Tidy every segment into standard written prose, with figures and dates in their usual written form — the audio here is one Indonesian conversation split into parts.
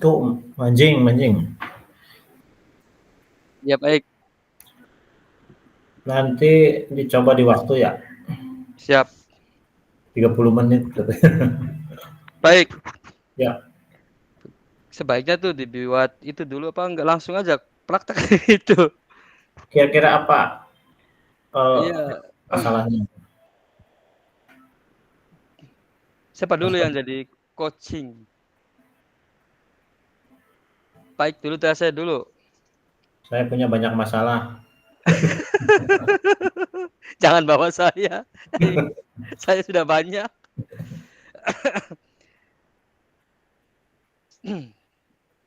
Tuh, mancing. Ya baik. Nanti dicoba di waktu ya. Siap. 30 menit. Baik. Ya. Sebaiknya tuh dibuat itu dulu apa enggak langsung aja praktek itu. Kira-kira apa Iya. masalahnya? Siapa dulu yang jadi coaching? Baik dulu, saya dulu. Saya punya banyak masalah. Jangan bawa saya. Saya sudah banyak.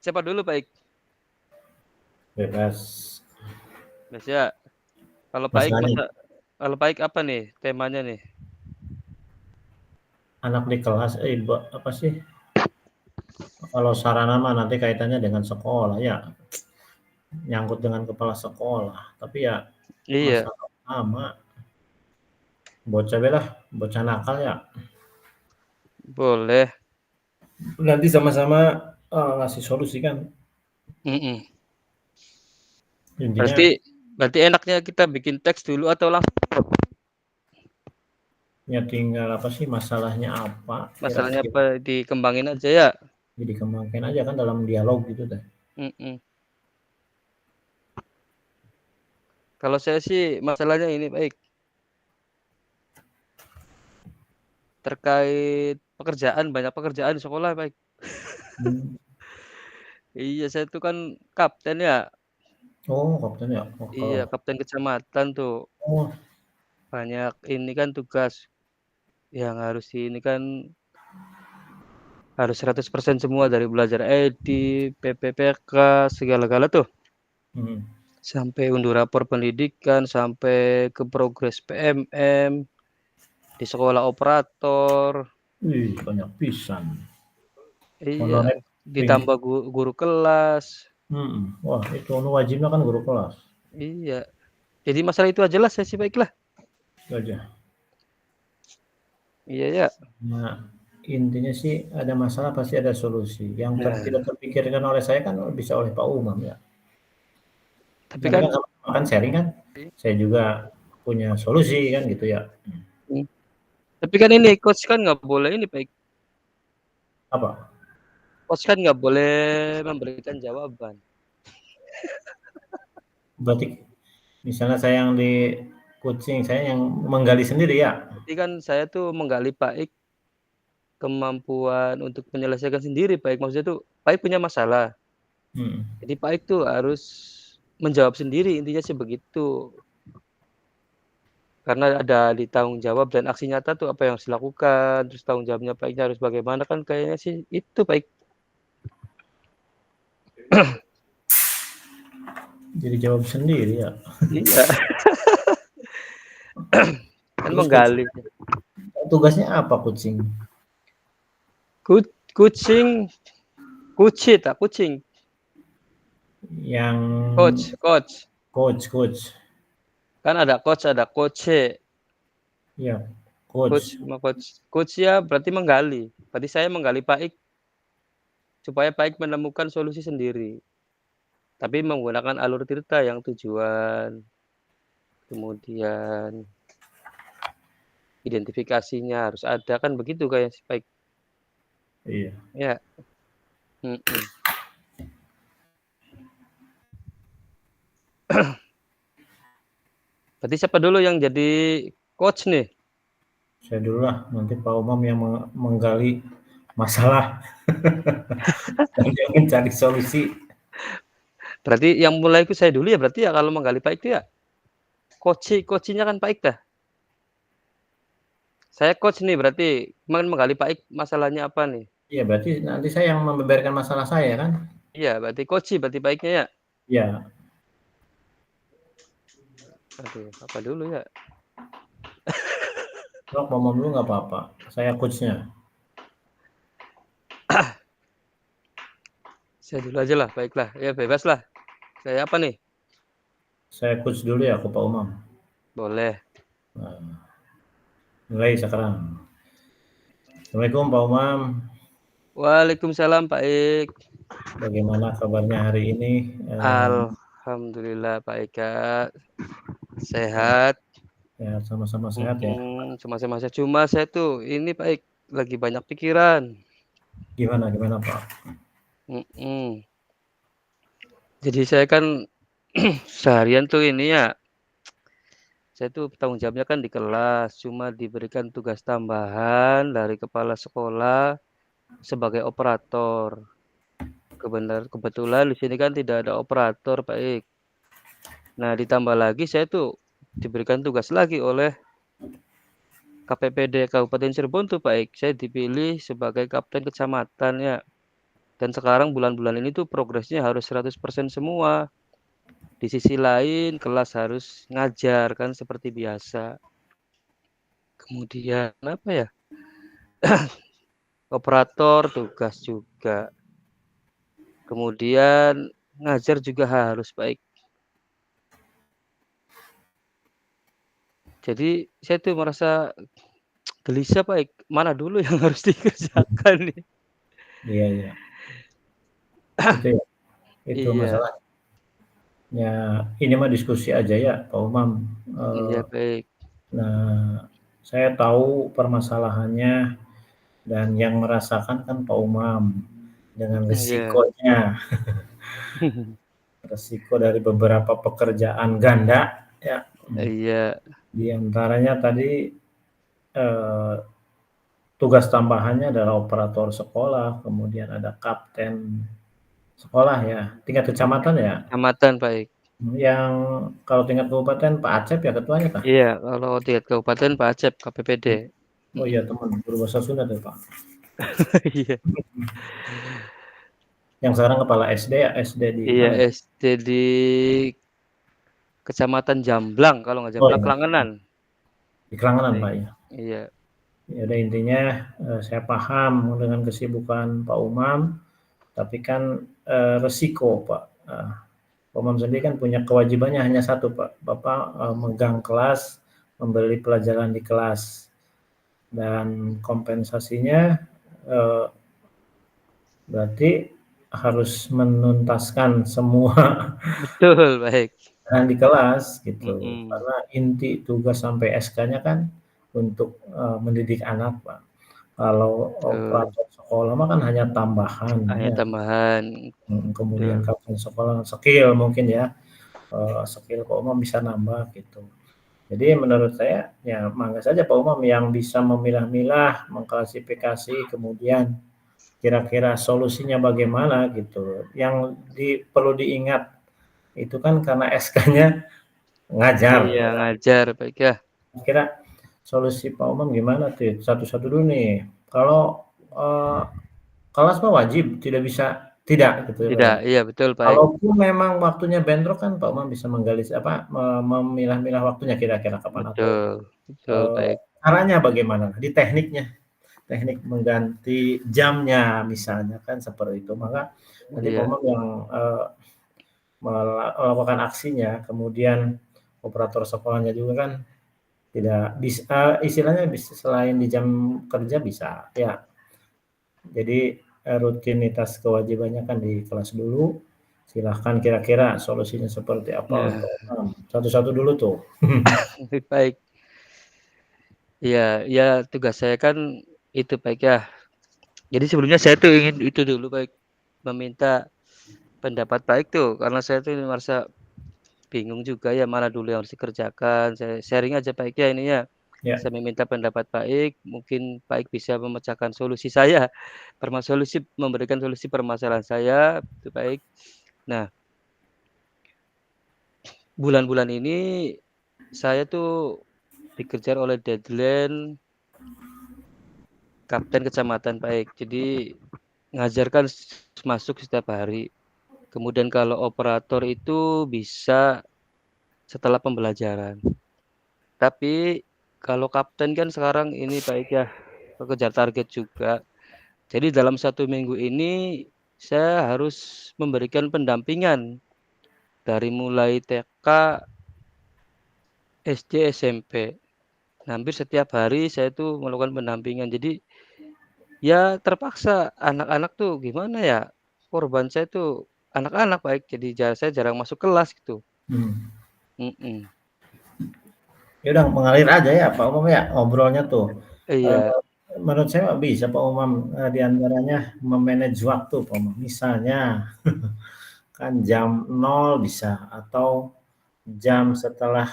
Siapa dulu, Baik? Bebas. Ya. Kalau Mas Baik Nani, kalau Baik apa nih temanya nih? anak di kelas, apa sih? Kalau sarana mah nanti kaitannya dengan sekolah ya, nyangkut dengan kepala sekolah. Tapi ya Iya, masalah utama, bocah belah, bocah nakal ya. boleh. Nanti sama-sama ngasih solusi kan. Mhm. Intinya Berarti berarti enaknya kita bikin teks dulu atau langsung ya tinggal apa sih masalahnya apa, masalahnya kira-kira apa dikembangin aja ya? dikembangkan aja kan dalam dialog gitu deh. Mhm. Kalau saya sih masalahnya ini, Baik. Terkait pekerjaan, banyak pekerjaan di sekolah, Baik. Hmm. Iya, saya tuh kan kapten ya. Oh, kapten ya. Oh, Iya, kalau kapten kecamatan tuh. oh, Banyak ini kan tugas yang harus ini kan harus 100% semua dari belajar edit, PPPK, segala-gala tuh. hmm. Sampai unduh rapor pendidikan, sampai ke progres PMM, di sekolah operator. Wih, banyak pisan. Iya, Honorer tinggi. ditambah guru kelas. Wah, itu wajibnya kan guru kelas. Iya. Jadi masalah itu aja lah saya sih baiklah. Itu aja. Iya ya. Nah, intinya sih ada masalah pasti ada solusi. Yang tidak Nah, terpikirkan oleh saya kan bisa oleh Pak Umam ya. tapi Nanti kan kan sama-sama kan sharing kan. Saya juga punya solusi kan gitu ya. hmm, tapi kan ini coach kan nggak boleh ini baik. Apa? Coach kan nggak boleh memberikan jawaban. Berarti misalnya saya yang di coaching, saya yang menggali sendiri ya. Berarti kan saya tuh menggali baik kemampuan untuk menyelesaikan sendiri baik. Maksudnya tuh baik punya masalah. Hmm. Jadi baik tuh harus menjawab sendiri intinya sih begitu. Karena ada di tanggung jawab dan aksi nyata tuh apa yang harus dilakukan, terus tanggung jawabnya baiknya harus bagaimana kan kayaknya sih itu baik. Jadi jawab sendiri ya. Iya, kan Terus menggali. tugasnya apa coaching? Kucing, kucing, Yang coach. coach. Kan ada coach, ada coache. Ya, Coach coach. sama coach. Coach ya berarti menggali. Berarti saya menggali Pak supaya Pak menemukan solusi sendiri. Tapi menggunakan alur cerita yang tujuan, kemudian identifikasinya harus ada kan begitu kayak si Pak. Iya. Ya, mhm. Berarti siapa dulu yang jadi coach nih? Saya dulu lah, nanti Pak Umam yang menggali masalah dan yang mencari solusi. Berarti yang mulai itu saya dulu ya berarti ya kalau menggali Pak itu ya? Coaching-nya kan Pak dah. Saya coach nih berarti, cuman menggali Pak masalahnya apa nih? Iya, berarti nanti saya yang membeberkan masalah saya kan? Iya berarti coach berarti baiknya ya? Iya. Aduh apa dulu ya? Kalau Pak Umam dulu nggak apa-apa, saya coachnya. Saya dulu aja lah, baiklah. Ya bebas lah. Saya apa nih? Saya coach dulu ya ke Pak Umam. Boleh. Nah, mulai sekarang. Assalamualaikum Pak Umam. Waalaikumsalam Pak Ik. Bagaimana kabarnya hari ini? Alhamdulillah Pak Eka. Sehat. Ya, sama-sama sehat ya. Sama-sama sehat. Cuma saya tuh ini Pak Ik lagi banyak pikiran. Gimana Pak? Mm-mm. Jadi saya kan seharian tuh ini ya, saya tuh tanggung jawabnya kan di kelas, cuma diberikan tugas tambahan dari kepala sekolah sebagai operator. Kebetulan di sini kan tidak ada operator, Pak Ik. Nah, ditambah lagi saya tuh diberikan tugas lagi oleh KPPD Kabupaten Cirebon tuh, Pak Ik. Saya dipilih sebagai kapten kecamatan ya. Dan sekarang bulan-bulan ini tuh progresnya harus 100% semua. Di sisi lain kelas harus ngajar kan seperti biasa. Kemudian apa ya? Operator tugas juga. Kemudian ngajar juga harus baik. Jadi saya tuh merasa gelisah Pak, mana dulu yang harus dikerjakan nih? Iya. Itu ya. Itu Iya, masalah. Ya, ini mah diskusi aja ya Pak Umam. iya baik. Nah, saya tahu permasalahannya dan yang merasakan kan Pak Umam dengan Iya. resikonya, resiko dari beberapa pekerjaan ganda ya. Iya, Di antaranya tadi eh, tugas tambahannya adalah operator sekolah, kemudian ada kapten sekolah ya, tingkat kecamatan ya. kecamatan baik. Yang kalau tingkat kabupaten Pak Acep ya ketuanya kah? Iya, kalau tingkat kabupaten Pak Acep KPPD. Oh iya teman, berbahasa Sunda tuh Pak. Iya. Yang sekarang kepala SD ya, SD di Iya, mana ya? SD di Kecamatan Jamblang, kalau nggak Oh Jamblang iya, Kelangenan. di Kelangenan Pak Baik. ya. Iya, Ya udah intinya saya paham dengan kesibukan Pak Umam, tapi kan resiko Pak. Pak Umam sendiri kan punya kewajibannya hanya satu Pak, Bapak megang kelas, memberi pelajaran di kelas, dan kompensasinya eh, berarti harus menuntaskan semua betul baik. di kelas gitu. Mm-mm. Karena inti tugas sampai SK-nya kan untuk mendidik anak, Pak. Kalau Betul. operator sekolah mah kan hanya tambahan Hanya ya. tambahan. Kemudian Betul. kapten sekolah skill mungkin ya, skill Pak Umam bisa nambah gitu. Jadi menurut saya ya mangga saja Pak Umam yang bisa memilah-milah, mengklasifikasi, kemudian kira-kira solusinya bagaimana gitu. Yang perlu diingat itu kan karena SK-nya ngajar Iya, ya. ngajar baik ya. Kira solusi Pak Umam gimana tuh? Satu-satu dulu nih. Kalau kelas mah wajib, tidak bisa tidak gitu ya Pak Tidak, ya. iya betul baik. Kalaupun memang waktunya bentrok kan Pak Umam bisa menggali apa memilah-milah waktunya kira-kira kapan atau Betul. Betul baik. caranya bagaimana? Di tekniknya, teknik mengganti jamnya misalnya kan seperti itu. Maka nanti Pak Iya. Umam yang melakukan aksinya, kemudian operator sekolahnya juga kan tidak bisa istilahnya bisa selain di jam kerja bisa ya. Jadi rutinitas kewajibannya kan di kelas dulu. Silahkan kira-kira solusinya seperti apa Nah, untuk satu-satu dulu tuh. baik. Iya, ya tugas saya kan itu baik ya. Jadi sebelumnya saya tuh ingin itu dulu baik meminta pendapat baik tuh karena saya tuh merasa bingung juga ya mana dulu yang harus dikerjakan. Saya sharing aja baik ya ini ya. Ya, Saya meminta pendapat baik, mungkin baik bisa memecahkan solusi saya, memberikan solusi permasalahan saya, itu baik. Nah, bulan-bulan ini saya tuh dikejar oleh deadline kapten kecamatan baik. Jadi ngajarkan masuk setiap hari. Kemudian kalau operator itu bisa setelah pembelajaran. Tapi kalau kapten kan sekarang ini baik ya kejar target juga. Jadi dalam 1 minggu ini saya harus memberikan pendampingan dari mulai TK, SD, SMP. Hampir setiap hari saya tuh melakukan pendampingan. Jadi, ya terpaksa anak-anak tuh gimana ya, korban saya tuh anak-anak baik, jadi saya jarang masuk kelas gitu. Hmm. Mhm. Ya udah mengalir aja ya Pak Umam ya ngobrolnya tuh. Iya, Menurut saya bisa Pak Umam di antaranya memanage waktu Pak Umam. Misalnya kan jam 0 bisa atau jam setelah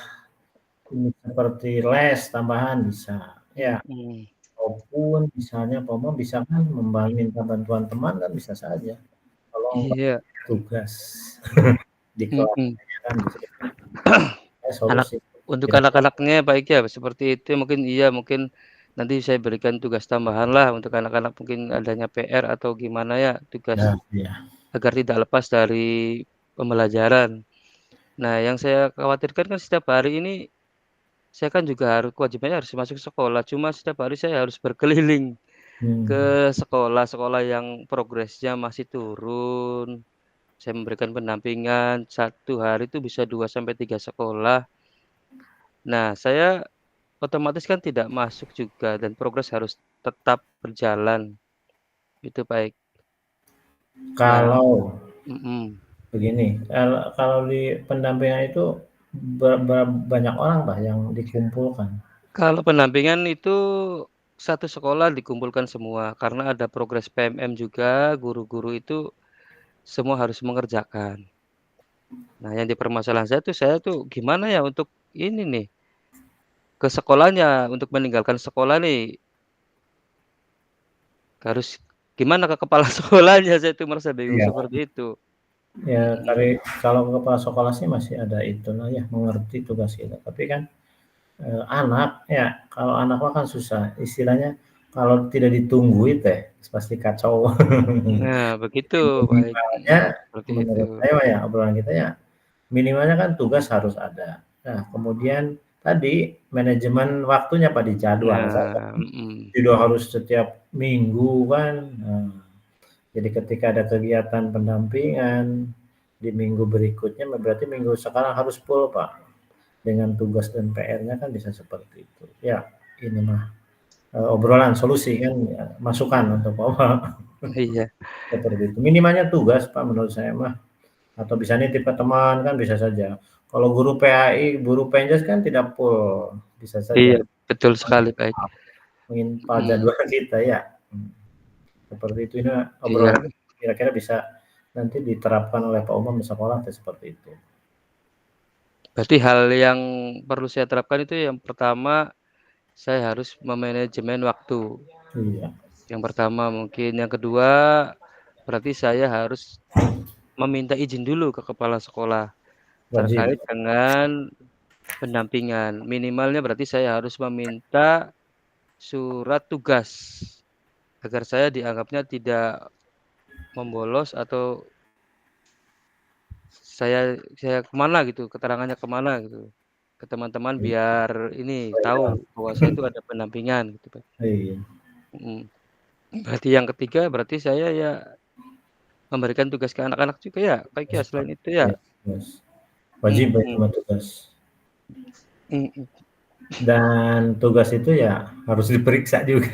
ini seperti les tambahan bisa. Ya, mhm. maupun misalnya Pak Umam bisa kan minta bantuan teman kan bisa saja. Kalau nggak Iya, tugas di kelas mhm. kan bisa Anak solusi. untuk Kira-kira anak-anaknya baik ya, seperti itu mungkin iya, mungkin nanti saya berikan tugas tambahan lah untuk anak-anak mungkin adanya PR atau gimana ya, tugas ya, ya. agar tidak lepas dari pembelajaran. Nah, yang saya khawatirkan kan setiap hari ini saya kan juga kewajibannya harus masuk sekolah, cuma setiap hari saya harus berkeliling Hmm. ke sekolah-sekolah yang progresnya masih turun. Saya memberikan pendampingan, satu hari itu bisa 2 sampai 3 sekolah. Nah, saya otomatis kan tidak masuk juga dan progres harus tetap berjalan, itu baik. Nah, Kalau mhm. begini, kalau di pendampingan itu banyak orang Pak yang dikumpulkan? Kalau pendampingan itu satu sekolah dikumpulkan semua, karena ada progres PMM juga, guru-guru itu semua harus mengerjakan. Nah, yang dipermasalahan saya tuh gimana ya untuk ini nih, ke sekolahnya, untuk meninggalkan sekolah nih, harus gimana ke kepala sekolahnya, saya tuh merasa bingung Iya. seperti itu. Ya, Mhm. kalau kepala sekolah sih masih ada itulah ya, mengerti tugas kita. Tapi kan anak ya, kalau anak mah kan susah. Istilahnya kalau tidak ditungguin teh pasti kacau. Nah, begitu, baik, Minimalnya seperti itu. menurut saya mah ya obrolan kita ya minimalnya kan tugas harus ada. Nah, kemudian tadi manajemen waktunya Pak dijadwal saja. Nah, mhm. Tidak harus setiap minggu kan. Nah, jadi ketika ada kegiatan pendampingan di minggu berikutnya, berarti minggu sekarang harus full Pak. Dengan tugas dan PR-nya kan bisa seperti itu. Ya, ini mah obrolan solusi kan, ya, masukan untuk Bapak Iya, seperti itu. Minimalnya tugas Pak menurut saya mah, atau bisa nitip ke teman kan bisa saja. Kalau guru PAI, guru Penjas kan tidak full, bisa iya, saja. betul sekali, baik. Mengimpal Mhm, jadwal kita ya. Seperti itu ini iya. obrolan kira-kira bisa nanti diterapkan oleh Pak Umam di sekolah seperti itu. Berarti hal yang perlu saya terapkan itu yang pertama, saya harus memanajemen waktu. Iya, Yang pertama mungkin, yang kedua, berarti saya harus meminta izin dulu ke kepala sekolah wajib. terkait dengan pendampingan. Minimalnya berarti saya harus meminta surat tugas agar saya dianggapnya tidak membolos atau saya ke mana gitu, keterangannya ke mana gitu, ke teman-teman biar ini tahu Baiklah. bahwa saya itu ada pendampingan gitu, Pak. Iya, Mhm. Berarti yang ketiga, berarti saya ya memberikan tugas ke anak-anak juga ya, baik ya selain itu ya? iya, tugas. Wajib ya Mhm, sama tugas. mhm. Dan tugas itu ya harus diperiksa juga.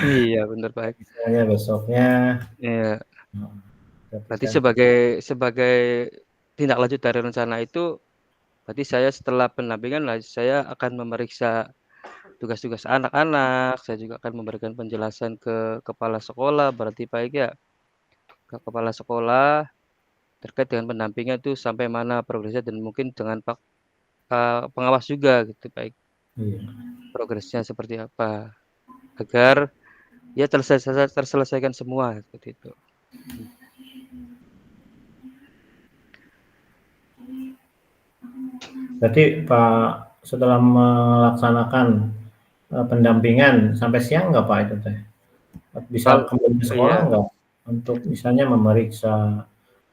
Iya bener, baik. Misalnya besoknya, Iya, heeh, berarti ketika sebagai sebagai tindak lanjut dari rencana itu, berarti saya setelah pendampingan lah, saya akan memeriksa tugas-tugas anak-anak, saya juga akan memberikan penjelasan ke kepala sekolah, berarti baik ya, ke kepala sekolah terkait dengan pendampingan itu sampai mana progresnya dan mungkin dengan pengawas juga gitu, baik iya. progresnya seperti apa, agar ya terselesaikan semua seperti itu. Mhm. Berarti Pak setelah melaksanakan, pendampingan sampai siang nggak Pak itu teh? Bisa Kal kembali ke sekolah iya, nggak? Untuk misalnya memeriksa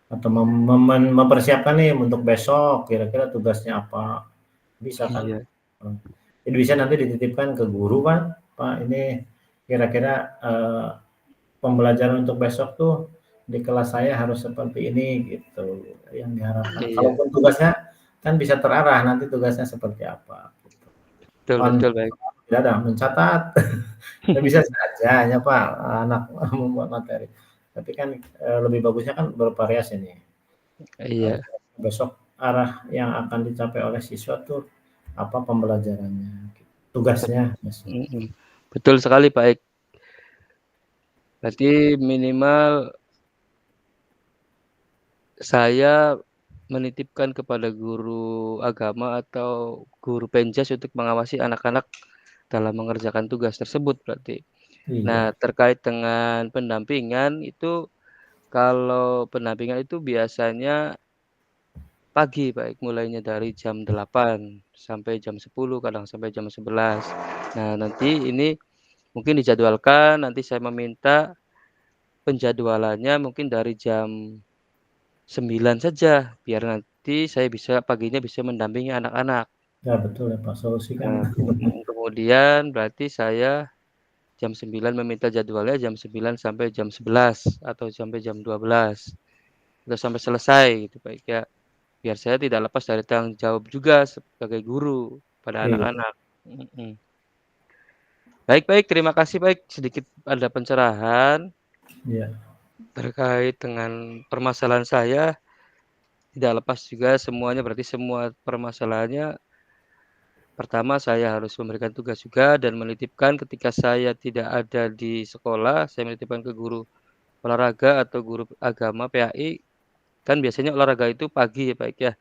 atau mempersiapkan nih untuk besok kira-kira tugasnya apa, bisa kan? iya, Mmm, jadi bisa nanti dititipkan ke guru kan, "Pak ini kira-kira, pembelajaran untuk besok tuh di kelas saya harus seperti ini gitu yang diharapkan. Iya, Kalaupun tugasnya kan bisa terarah nanti tugasnya seperti apa gitu. betul On betul, baik. tidak ada mencatat, ya bisa saja ya Pak, anak membuat materi. Tapi kan lebih bagusnya kan bervariasi nih. Iya, Besok arah yang akan dicapai oleh siswa tuh apa pembelajarannya, tugasnya besok. betul sekali Pak Ik. Berarti minimal saya menitipkan kepada guru agama atau guru penjas untuk mengawasi anak-anak dalam mengerjakan tugas tersebut berarti. Nah, Iya, terkait dengan pendampingan itu, kalau pendampingan itu biasanya pagi Pak Ik, mulainya dari jam 8 sampai jam 10, kadang sampai jam 11. Nah, nanti ini mungkin dijadwalkan, nanti saya meminta penjadwalannya mungkin dari jam 9 saja, biar nanti saya bisa paginya bisa mendampingi anak-anak. ya betul ya Pak, solusikan Nah, itu. kemudian berarti saya jam 9 meminta jadwalnya jam 9 sampai jam 11 atau sampai jam 12, atau sampai selesai gitu Pak, ya. Biar saya tidak lepas dari tanggung jawab juga sebagai guru pada Iya, anak-anak. Mhm. Baik baik, terima kasih baik, sedikit ada pencerahan iya, terkait dengan permasalahan saya. Tidak lepas juga semuanya berarti semua permasalahannya, pertama saya harus memberikan tugas juga dan menitipkan ketika saya tidak ada di sekolah, saya menitipkan ke guru olahraga atau guru agama PAI, kan biasanya olahraga itu pagi ya, Pak, ya.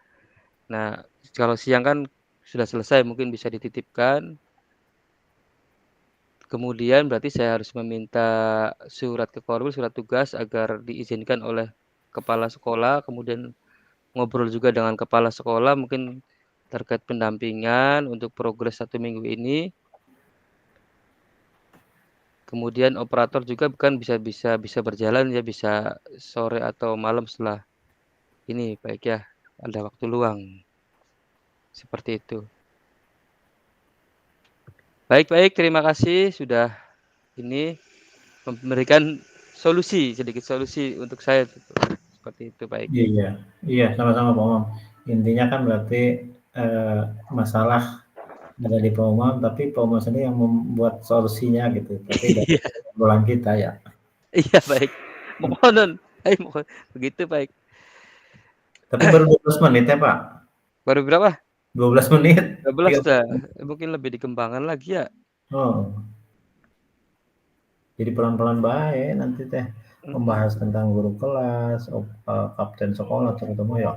Nah, kalau siang kan sudah selesai mungkin bisa dititipkan, kemudian berarti saya harus meminta surat ke Korwil, surat tugas agar diizinkan oleh kepala sekolah, kemudian ngobrol juga dengan kepala sekolah mungkin terkait pendampingan untuk progres 1 minggu ini. Kemudian operator juga kan bisa bisa bisa berjalan ya, bisa sore atau malam setelah ini, baik ya, ada waktu luang, seperti itu. Baik baik, terima kasih sudah ini memberikan solusi, sedikit solusi untuk saya, seperti itu, baik. iya, iya, sama-sama Pak Umam. Intinya kan berarti eh, masalah ada di Pak Umam, tapi Pak Umam sendiri yang membuat solusinya gitu. Tapi dari Iya obrolan kita ya. iya, baik. Mohon, mohon begitu, baik. Tapi baru 12 menit ya Pak? Baru berapa? 12 menit. 12 13 dah, menit. mungkin lebih dikembangkan lagi ya. Oh, jadi pelan-pelan baik nanti teh Mhm. membahas tentang guru kelas, kapten sekolah terutama ya.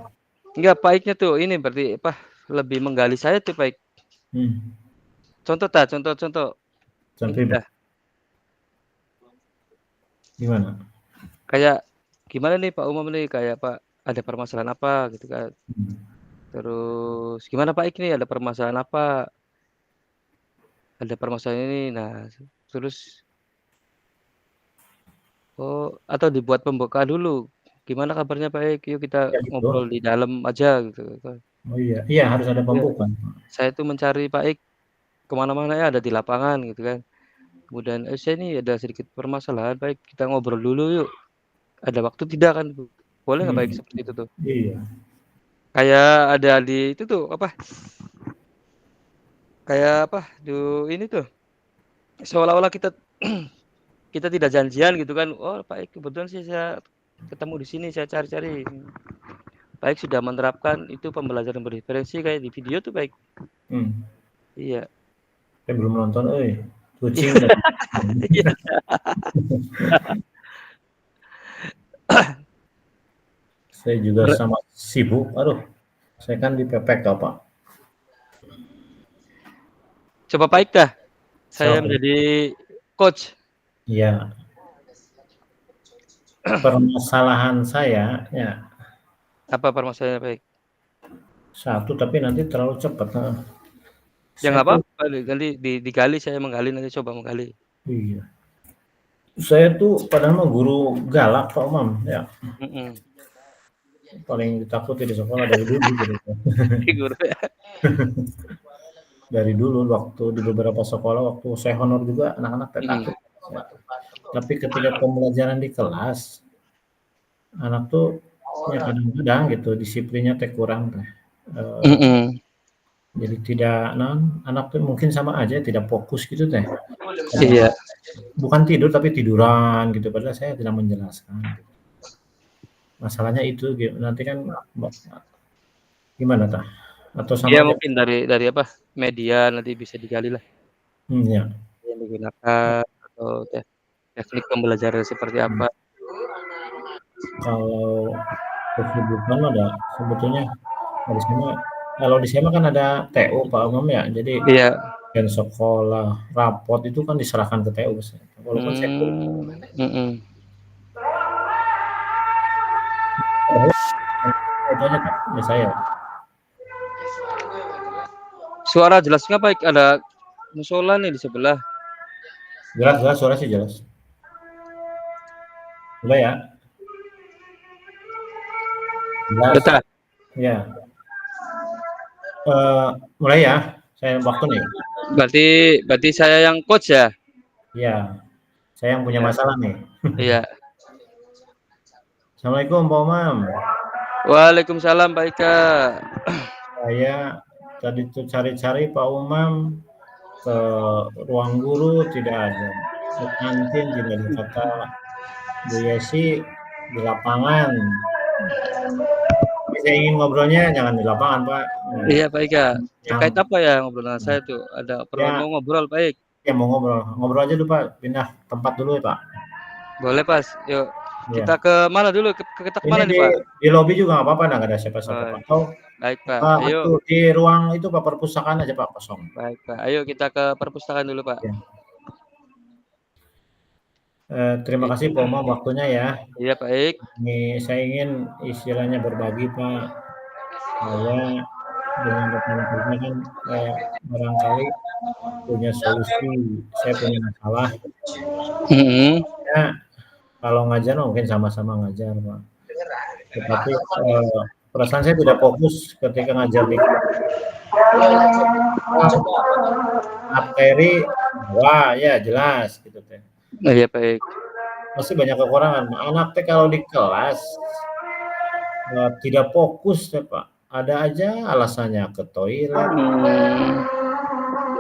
Enggak, baiknya tuh ini berarti apa, lebih menggali saya tuh, baik. Hmm. Contoh tah, contoh-contoh ini Contoh dah, gimana? kayak gimana nih Pak Umam nih, kayak Pak ada permasalahan apa gitu kan. Hmm. Terus gimana Pak Ik nih ada permasalahan apa, ada permasalahan ini. Nah, terus oh, atau dibuat pembukaan dulu, "Gimana kabarnya Pak Ik? Yuk kita Ya gitu. ngobrol di dalam aja," gitu kan. Oh iya, iya harus ada Iya, pembukaan. saya tuh mencari Pak Ik ke mana-mana ya, ada di lapangan gitu kan. Kemudian, "Saya nih ada sedikit permasalahan Pak Ik, kita ngobrol dulu yuk, ada waktu tidak?" Kan, boleh nggak Pak Ik Hmm. seperti itu tuh? Iya. Kayak ada di itu tuh, apa, kayak apa, ini tuh, seolah-olah kita kita tidak janjian gitu kan, "Oh Pak Ik, kebetulan sih saya ketemu di sini, saya cari-cari." Pak Ik sudah menerapkan itu pembelajaran berdiferensi kayak di video tuh Pak Ik. Hmm. Iya. Saya belum nonton, kucing tadi. Iya. Saya juga sama sibuk. Aduh, saya kan dipepek toh Pak. Coba Pak Ik dah, saya Siapa? menjadi coach. Iya, permasalahan saya ya Apa permasalahannya Pak Ik? satu tapi nanti terlalu cepat. Nah, Ya saya nggak tuh apa-apa, nanti digali, saya menggali, nanti coba menggali. iya. Saya tuh padahal mah guru galak Pak Umam, ya. Mhm. Paling ditakuti di sekolah dari dulu gitu. Guru ya. Dari dulu waktu di beberapa sekolah waktu saya honor juga anak-anak teh Mhm. takut. Ya. Tapi ketika pembelajaran di kelas anak tuh ya kadang-kadang gitu disiplinnya teh kurang teh. Jadi tidak anak tuh mungkin sama aja tidak fokus gitu teh. Iya. Bukan tidur tapi tiduran gitu padahal saya tidak menjelaskan gitu. Masalahnya itu nanti kan gimana tah? Atau Iya sama aja? mungkin dari apa, media nanti bisa digali lah Ya. yang digunakan atau teknik pembelajaran seperti apa. Kalau kesibukan ada sebetulnya di sana kalau di sana kan ada TU Pak Umum ya, jadi Iya. dan sekolah, rapot itu kan diserahkan ke TU walaupun saya Mhm. itu aja Kak, ya saya. Suara jelas nggak, Pak? Ada musola nih di sebelah. Jelas jelas suara sih jelas. Udah ya? Jelas. Udah. Ya. Mulai ya, saya waktu nih. Berarti berarti saya yang coach ya? Iya, saya yang punya Iya. masalah nih. Iya. Assalamualaikum Pak Umam. Waalaikumsalam, Pak Ika. Saya tadi tuh cari-cari Pak Umam ke ruang guru tidak ada, ke kantin tidak ada, kata Bu Yesi di lapangan. Jadi saya ingin ngobrolnya jangan di lapangan Pak. Iya, Pak Ika. Yang Terkait apa ya ngobrol dengan saya tuh? Ada perlu ya mau ngobrol, Pak Ik? ya mau ngobrol aja dulu Pak, pindah tempat dulu ya Pak. Boleh, Pas. Yuk. Iya. Kita ke mana dulu? Kita ke Ini mana nih, Pak? di lobi juga nggak apa-apa, nggak ada siapa-siapa Oh, Pak. Atau baik, Pak. Ayo. itu di ruang itu Pak perpustakaan aja Pak kosong. Baik, Pak. Ayo kita ke perpustakaan dulu, Pak. Ya. Terima kasih Pak Umam waktunya ya. Iya, Pak Ik. Ini saya ingin istilahnya berbagi Pak. Saya dengan rekan-rekannya kan barangkali punya solusi. Saya punya masalah. Ya, kalau ngajar mungkin sama-sama ngajar Pak. Tetapi perasaan saya tidak fokus ketika ngajar di materi. Wah ya jelas gitu teh. Iya, Pak Ik. Pasti banyak kekurangan. Anak teh kalau di kelas tidak fokus ya Pak. Ada aja alasannya ke toilet,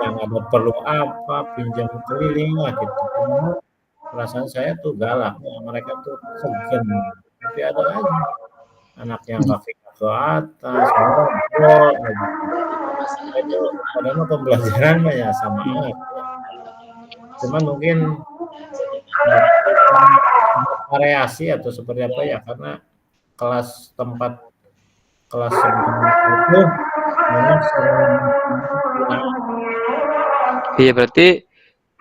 yang ada perlu apa, pinjam keliling lah gitu. Perasaan saya tuh galak, ya, mereka tuh segan. Tapi ada aja anak yang kakinya ke atas, ngobrol aja. Itu padahal pembelajaran mah ya sama aja. Cuman mungkin variasi atau seperti apa ya karena tempat kelas itu memang Iya, berarti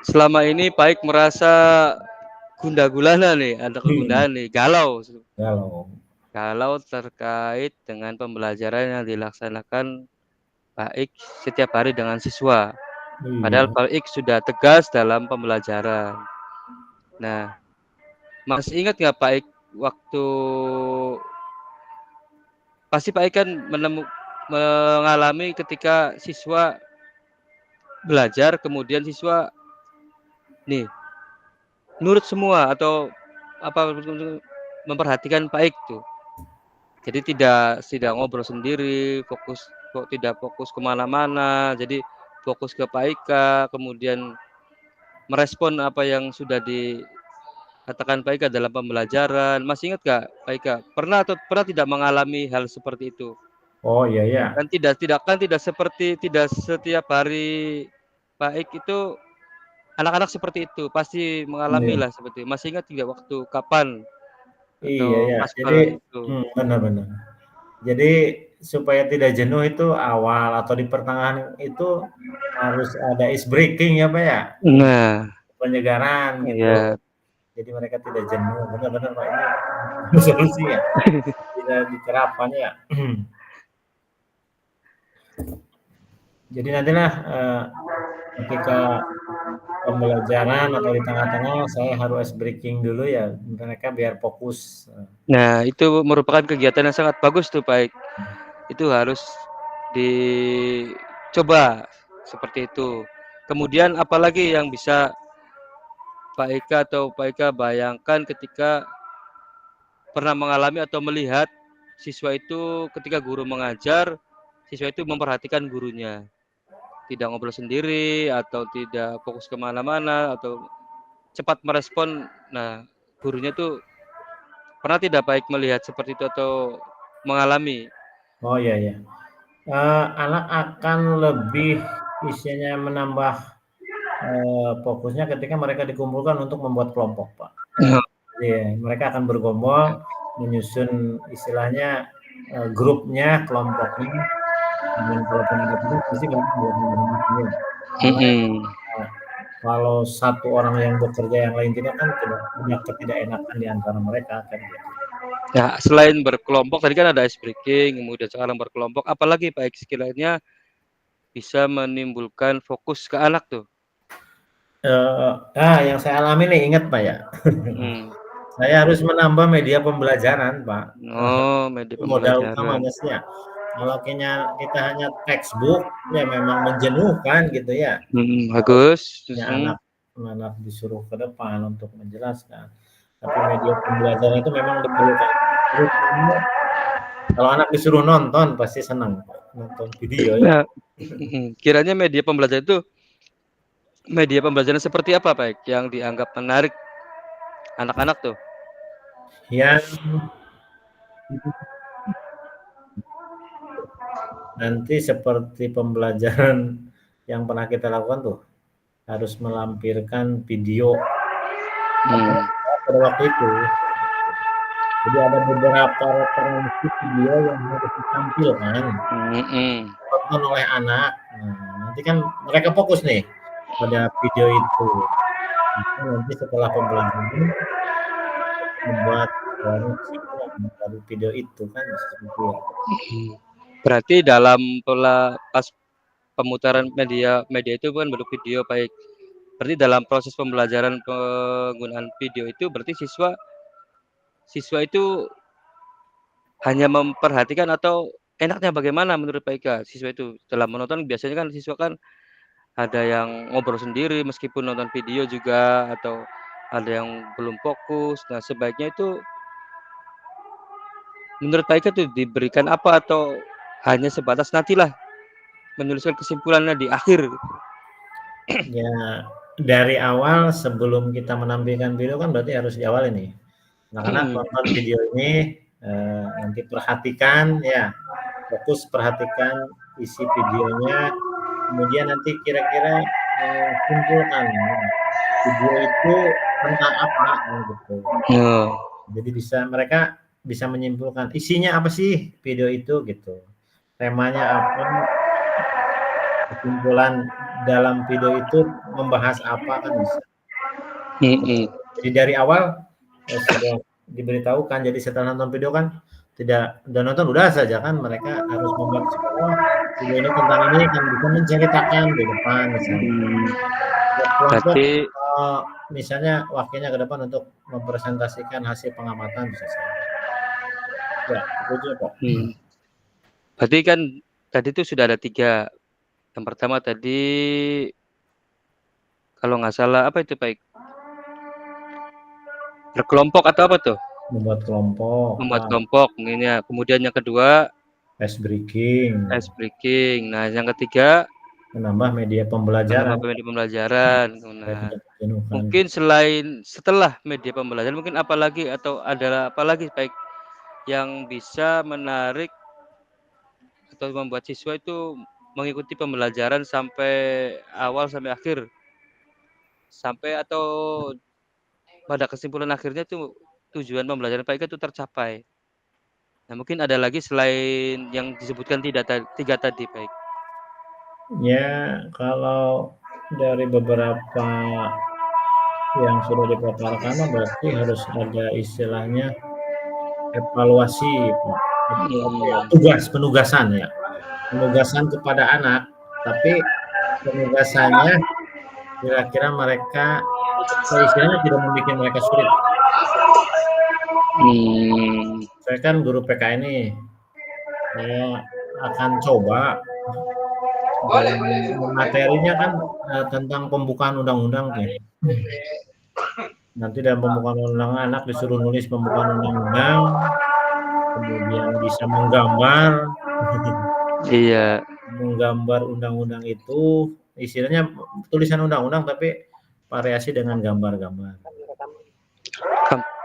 selama ini Pak Ik merasa gundah gulana nih, ada kegundahan nih, galau terkait dengan pembelajaran yang dilaksanakan Pak Ik setiap hari dengan siswa. Padahal Pak Ik sudah tegas dalam pembelajaran. Nah, masih ingat nggak Pak Ik waktu pasti Pak Ik kan mengalami ketika siswa belajar kemudian siswa nih nurut semua atau apa memperhatikan Pak Ik tuh. Jadi tidak ngobrol sendiri, tidak fokus kemana-mana. Jadi fokus ke Pak Ika, kemudian merespon apa yang sudah dikatakan Pak Ika dalam pembelajaran. Masih ingat gak Pak Ika? Pernah tidak mengalami hal seperti itu? Oh iya ya. Dan tidak setiap hari Pak Ik itu anak-anak seperti itu pasti mengalami lah seperti itu. Masih ingat tidak waktu kapan Iya atau ya. pas Jadi itu? benar-benar. Jadi supaya tidak jenuh itu awal atau di pertengahan itu harus ada ice breaking ya Pak ya. Nah, Penyegaran gitu. ya. Jadi mereka tidak jenuh. Benar-benar Pak ini solusi ya. Tidak diterapkan ya. Jadi nantilah ketika pembelajaran atau di tengah-tengah saya harus breaking dulu ya mereka biar fokus. Nah, itu merupakan kegiatan yang sangat bagus tuh Pak. Itu harus dicoba seperti itu. Kemudian apalagi yang bisa Pak Eka bayangkan ketika pernah mengalami atau melihat siswa itu ketika guru mengajar, siswa itu memperhatikan gurunya, tidak ngobrol sendiri atau tidak fokus kemana-mana atau cepat merespon. Nah, gurunya tuh pernah tidak baik melihat seperti itu atau mengalami? Oh iya ya. Anak akan lebih isinya menambah fokusnya ketika mereka dikumpulkan untuk membuat kelompok, Pak. Iya, mereka akan bergerombol menyusun istilahnya grupnya, kelompoknya. Dan kalaupun ada tugas pasti mereka bergabung semua. Karena kalau satu orang yang bekerja yang lain tidak kan tidak ada ketidakenakan di antara mereka kan gitu. Nah, selain berkelompok tadi kan ada ice breaking, kemudian sekarang berkelompok, apalagi Pak sekiranya bisa menimbulkan fokus ke anak tuh? Yang saya alami nih ingat Pak ya. Saya harus menambah media pembelajaran Pak. Oh, media Itu modal pembelajaran. utama ya. Kalau kita hanya textbook ya memang menjenuhkan gitu ya. Bagus. Anak disuruh ke depan untuk menjelaskan. Tapi media pembelajaran itu memang diperlukan. Kalau anak disuruh nonton pasti senang nonton video ya. Kiranya media pembelajaran seperti apa Pak yang dianggap menarik anak-anak tuh? Yang nanti seperti pembelajaran yang pernah kita lakukan tuh harus melampirkan video pada waktu itu. Jadi ada beberapa referensi video yang harus ditampilkan ditonton oleh anak. Nah, nanti kan mereka fokus nih pada video itu. Nanti setelah pembelajaran membuat dari video itu kan seperti Berarti dalam pola pas pemutaran media itu kan bentuk video baik. Berarti dalam proses pembelajaran penggunaan video itu berarti siswa itu hanya memperhatikan atau enaknya bagaimana menurut Pak Ika? Siswa itu setelah menonton biasanya kan siswa kan ada yang ngobrol sendiri meskipun nonton video juga atau ada yang belum fokus. Nah, sebaiknya itu menurut Pak Ika tuh diberikan apa atau hanya sebatas nantilah menuliskan kesimpulannya di akhir? Ya, dari awal sebelum kita menampilkan video kan berarti harus di awal ini. Anak-anak nonton video ini nanti perhatikan ya, fokus perhatikan isi videonya, kemudian nanti kira-kira simpulkan video itu tentang apa gitu. Jadi mereka bisa menyimpulkan isinya apa sih video itu gitu, temanya apa, kesimpulan dalam video itu membahas apa kan bisa. Jadi dari awal sudah diberitahukan, jadi setelah nonton video kan udah nonton udah saja kan mereka harus membuat video ini tentang ini kan bisa menceritakan di depan misalnya. Berarti misalnya wakilnya ke depan untuk mempresentasikan hasil pengamatan bisa saja. Ya, itu Pak. Berarti kan tadi itu sudah ada 3. Yang pertama tadi kalau nggak salah apa itu Pak? Berkelompok atau apa tuh? Membuat kelompok. Mungkin ya. Kemudian yang kedua ice breaking. Nah, yang ketiga menambah media pembelajaran. Nah, mungkin setelah media pembelajaran mungkin apalagi baik yang bisa menarik atau membuat siswa itu mengikuti pembelajaran sampai awal sampai akhir. Sampai atau pada kesimpulan akhirnya itu tujuan pembelajaran Pak Ika itu tercapai. Nah, mungkin ada lagi selain yang disebutkan 3 tadi, Pak Ika. Ya, kalau dari beberapa yang sudah dipaparkan berarti harus ada istilahnya evaluasi, penugasan kepada anak, tapi penugasannya kira-kira mereka istilahnya tidak membuat mereka sulit. Saya kan guru PK ini, saya akan coba materinya kan tentang pembukaan undang-undang nih. Nanti dalam pembukaan undang-undang anak disuruh nulis pembukaan undang-undang, kemudian bisa menggambar, Iya. menggambar undang-undang itu, istilahnya tulisan undang-undang tapi variasi dengan gambar-gambar.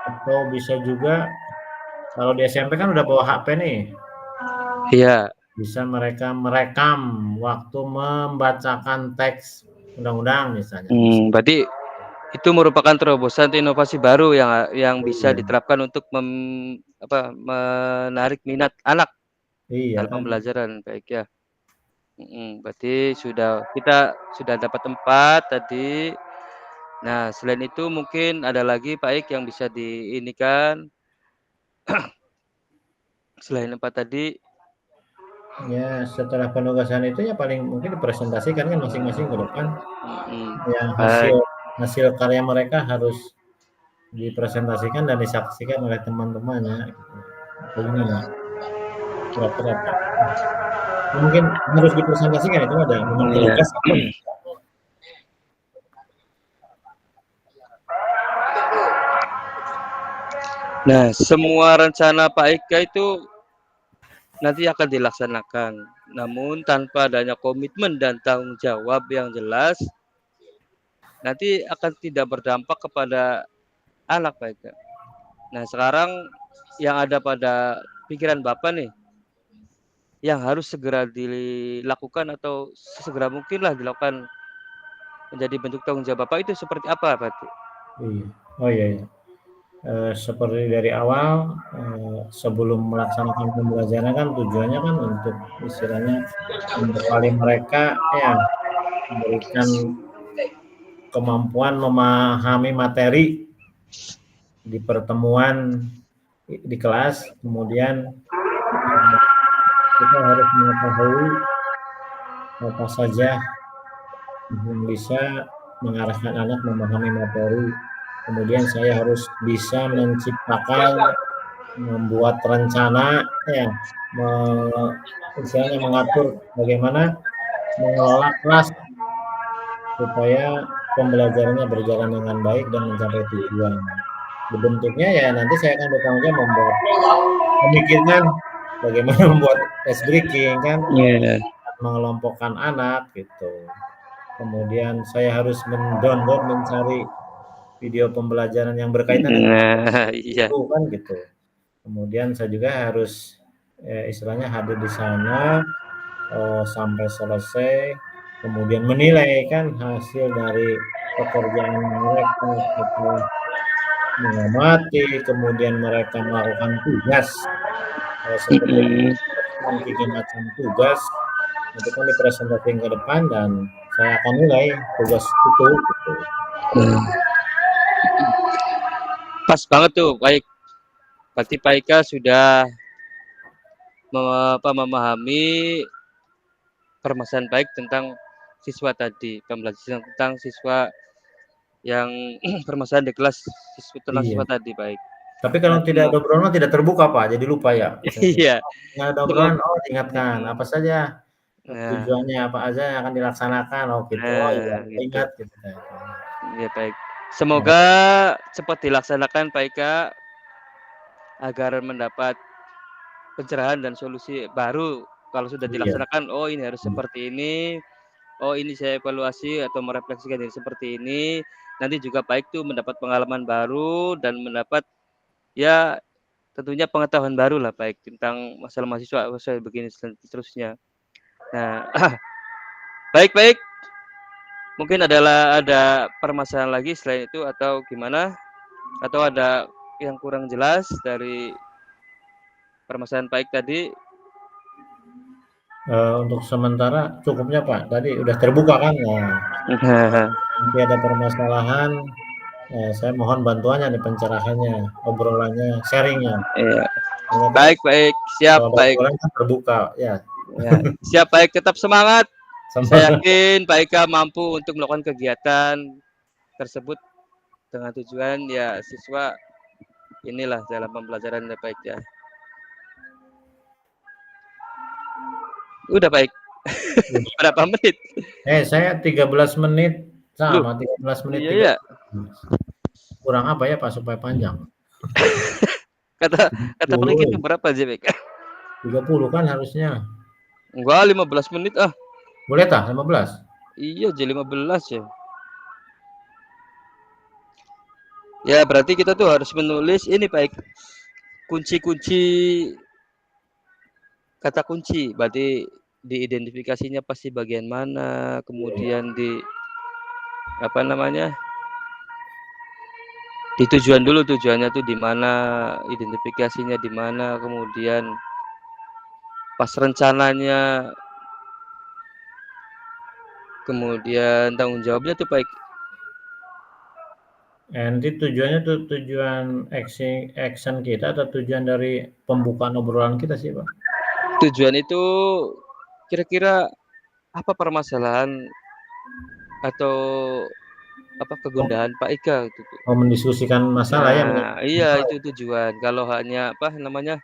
Atau bisa juga kalau di SMP kan udah bawa HP nih, Iya. bisa mereka merekam waktu membacakan teks undang-undang misalnya. Bisa. Berarti itu merupakan terobosan atau inovasi baru yang bisa Iya, diterapkan untuk menarik minat anak iya dalam kan. pembelajaran, baik ya. Berarti kita sudah dapat 4 tadi. Nah, selain itu mungkin ada lagi Pak Ik yang bisa diinikan selain 4 tadi? Ya, setelah penugasan itu ya paling mungkin dipresentasikan kan masing-masing ke depan. Yang Baik. hasil karya mereka harus dipresentasikan dan disaksikan oleh teman-temannya. Gitu. Gimana? Kira-kira Pak? Mungkin harus dipresentasikan itu ada memang Iya. tugas atau Nah, semua rencana Pak Ika itu nanti akan dilaksanakan. Namun tanpa adanya komitmen dan tanggung jawab yang jelas, nanti akan tidak berdampak kepada anak Pak Ika. Nah, sekarang yang ada pada pikiran Bapak nih, yang harus segera dilakukan atau sesegera mungkinlah dilakukan menjadi bentuk tanggung jawab Bapak itu seperti apa berarti? iya. Oh iya, iya. Seperti dari awal sebelum melaksanakan pembelajaran kan tujuannya kan untuk istilahnya membekali mereka ya memberikan kemampuan memahami materi di pertemuan di kelas, kemudian kita harus mengetahui apa saja yang bisa mengarahkan anak memahami materi. Kemudian saya harus bisa menciptakan, membuat rencana, ya, misalnya mengatur bagaimana mengelola kelas supaya pembelajarannya berjalan dengan baik dan mencapai tujuan. Bentuknya ya nanti saya akan bertanggung jawab memikirkan bagaimana membuat ice breaking kan, Iya. mengelompokkan anak gitu. Kemudian saya harus mendownload, mencari video pembelajaran yang berkaitan dengan Nah, iya. itu kan gitu. Kemudian saya juga harus istilahnya hadir di sana sampai selesai, kemudian menilai kan hasil dari pekerjaan mereka setelah mengamati, kemudian mereka melakukan tugas seperti sekian 3 macam tugas, nanti kan dipresentasikan ke depan dan saya akan nilai tugas itu gitu. Pas banget tuh, baik. Berarti Pak Ika sudah memahami permasalahan baik tentang siswa tadi, pembelajaran tentang siswa yang permasalahan di kelas tentang Iya. siswa tadi, baik. Tapi kalau Nah, tidak ada obrolan tidak terbuka Pak, jadi lupa ya. iya. Nggak ada obrolan, oh diingatkan Mhm. apa saja Nah, tujuannya, apa aja yang akan dilaksanakan, oh gitu, oh iya gitu. ingat gitu. Ya, baik. Ya, Semoga cepat dilaksanakan Pak Ika agar mendapat pencerahan dan solusi baru kalau sudah iya, dilaksanakan, oh ini harus iya, seperti ini, oh ini saya evaluasi atau merefleksikan diri seperti ini. Nanti juga baik tuh mendapat pengalaman baru dan mendapat ya tentunya pengetahuan baru lah baik tentang masalah mahasiswa begini seterusnya. Nah, baik baik. Mungkin ada permasalahan lagi selain itu atau gimana? Atau ada yang kurang jelas dari permasalahan baik tadi? untuk sementara cukupnya Pak, tadi udah terbuka kan, nah nanti ada permasalahan, saya mohon bantuannya nih pencerahannya, obrolannya, sharing-nya. Iya. Ingat kan Baik baik, siap kalau ada baik. obrolan kan terbuka, ya. Ya, siap baik, tetap semangat. Saya Sama yakin Pak Ika mampu untuk melakukan kegiatan tersebut dengan tujuan ya siswa inilah dalam pembelajaran yang baik ya. Udah baik. Berapa menit? saya 13 menit, Loh, sama 13 menit iya 3 ya. kurang apa ya Pak supaya panjang? Kata kata 30 peneliti itu berapa JPK? 30 kan harusnya. Enggak, 15 menit ah. Boleh tah 15? Iya, jadi 15 ya. Ya, berarti kita tuh harus menulis ini baik kunci-kunci kata kunci. Berarti diidentifikasinya pasti bagian mana, kemudian di apa namanya? Di tujuan dulu, tujuannya tuh di mana, identifikasinya di mana, kemudian pas rencananya, kemudian tanggung jawabnya tuh baik. Nanti tujuannya tuh tujuan action kita atau tujuan dari pembukaan obrolan kita sih Pak? Tujuan itu kira-kira apa permasalahan atau apa kegundahan Pak Ika gitu. Oh, mendiskusikan masalah ya, Nah, iya masalah. itu tujuan. Kalau hanya apa namanya?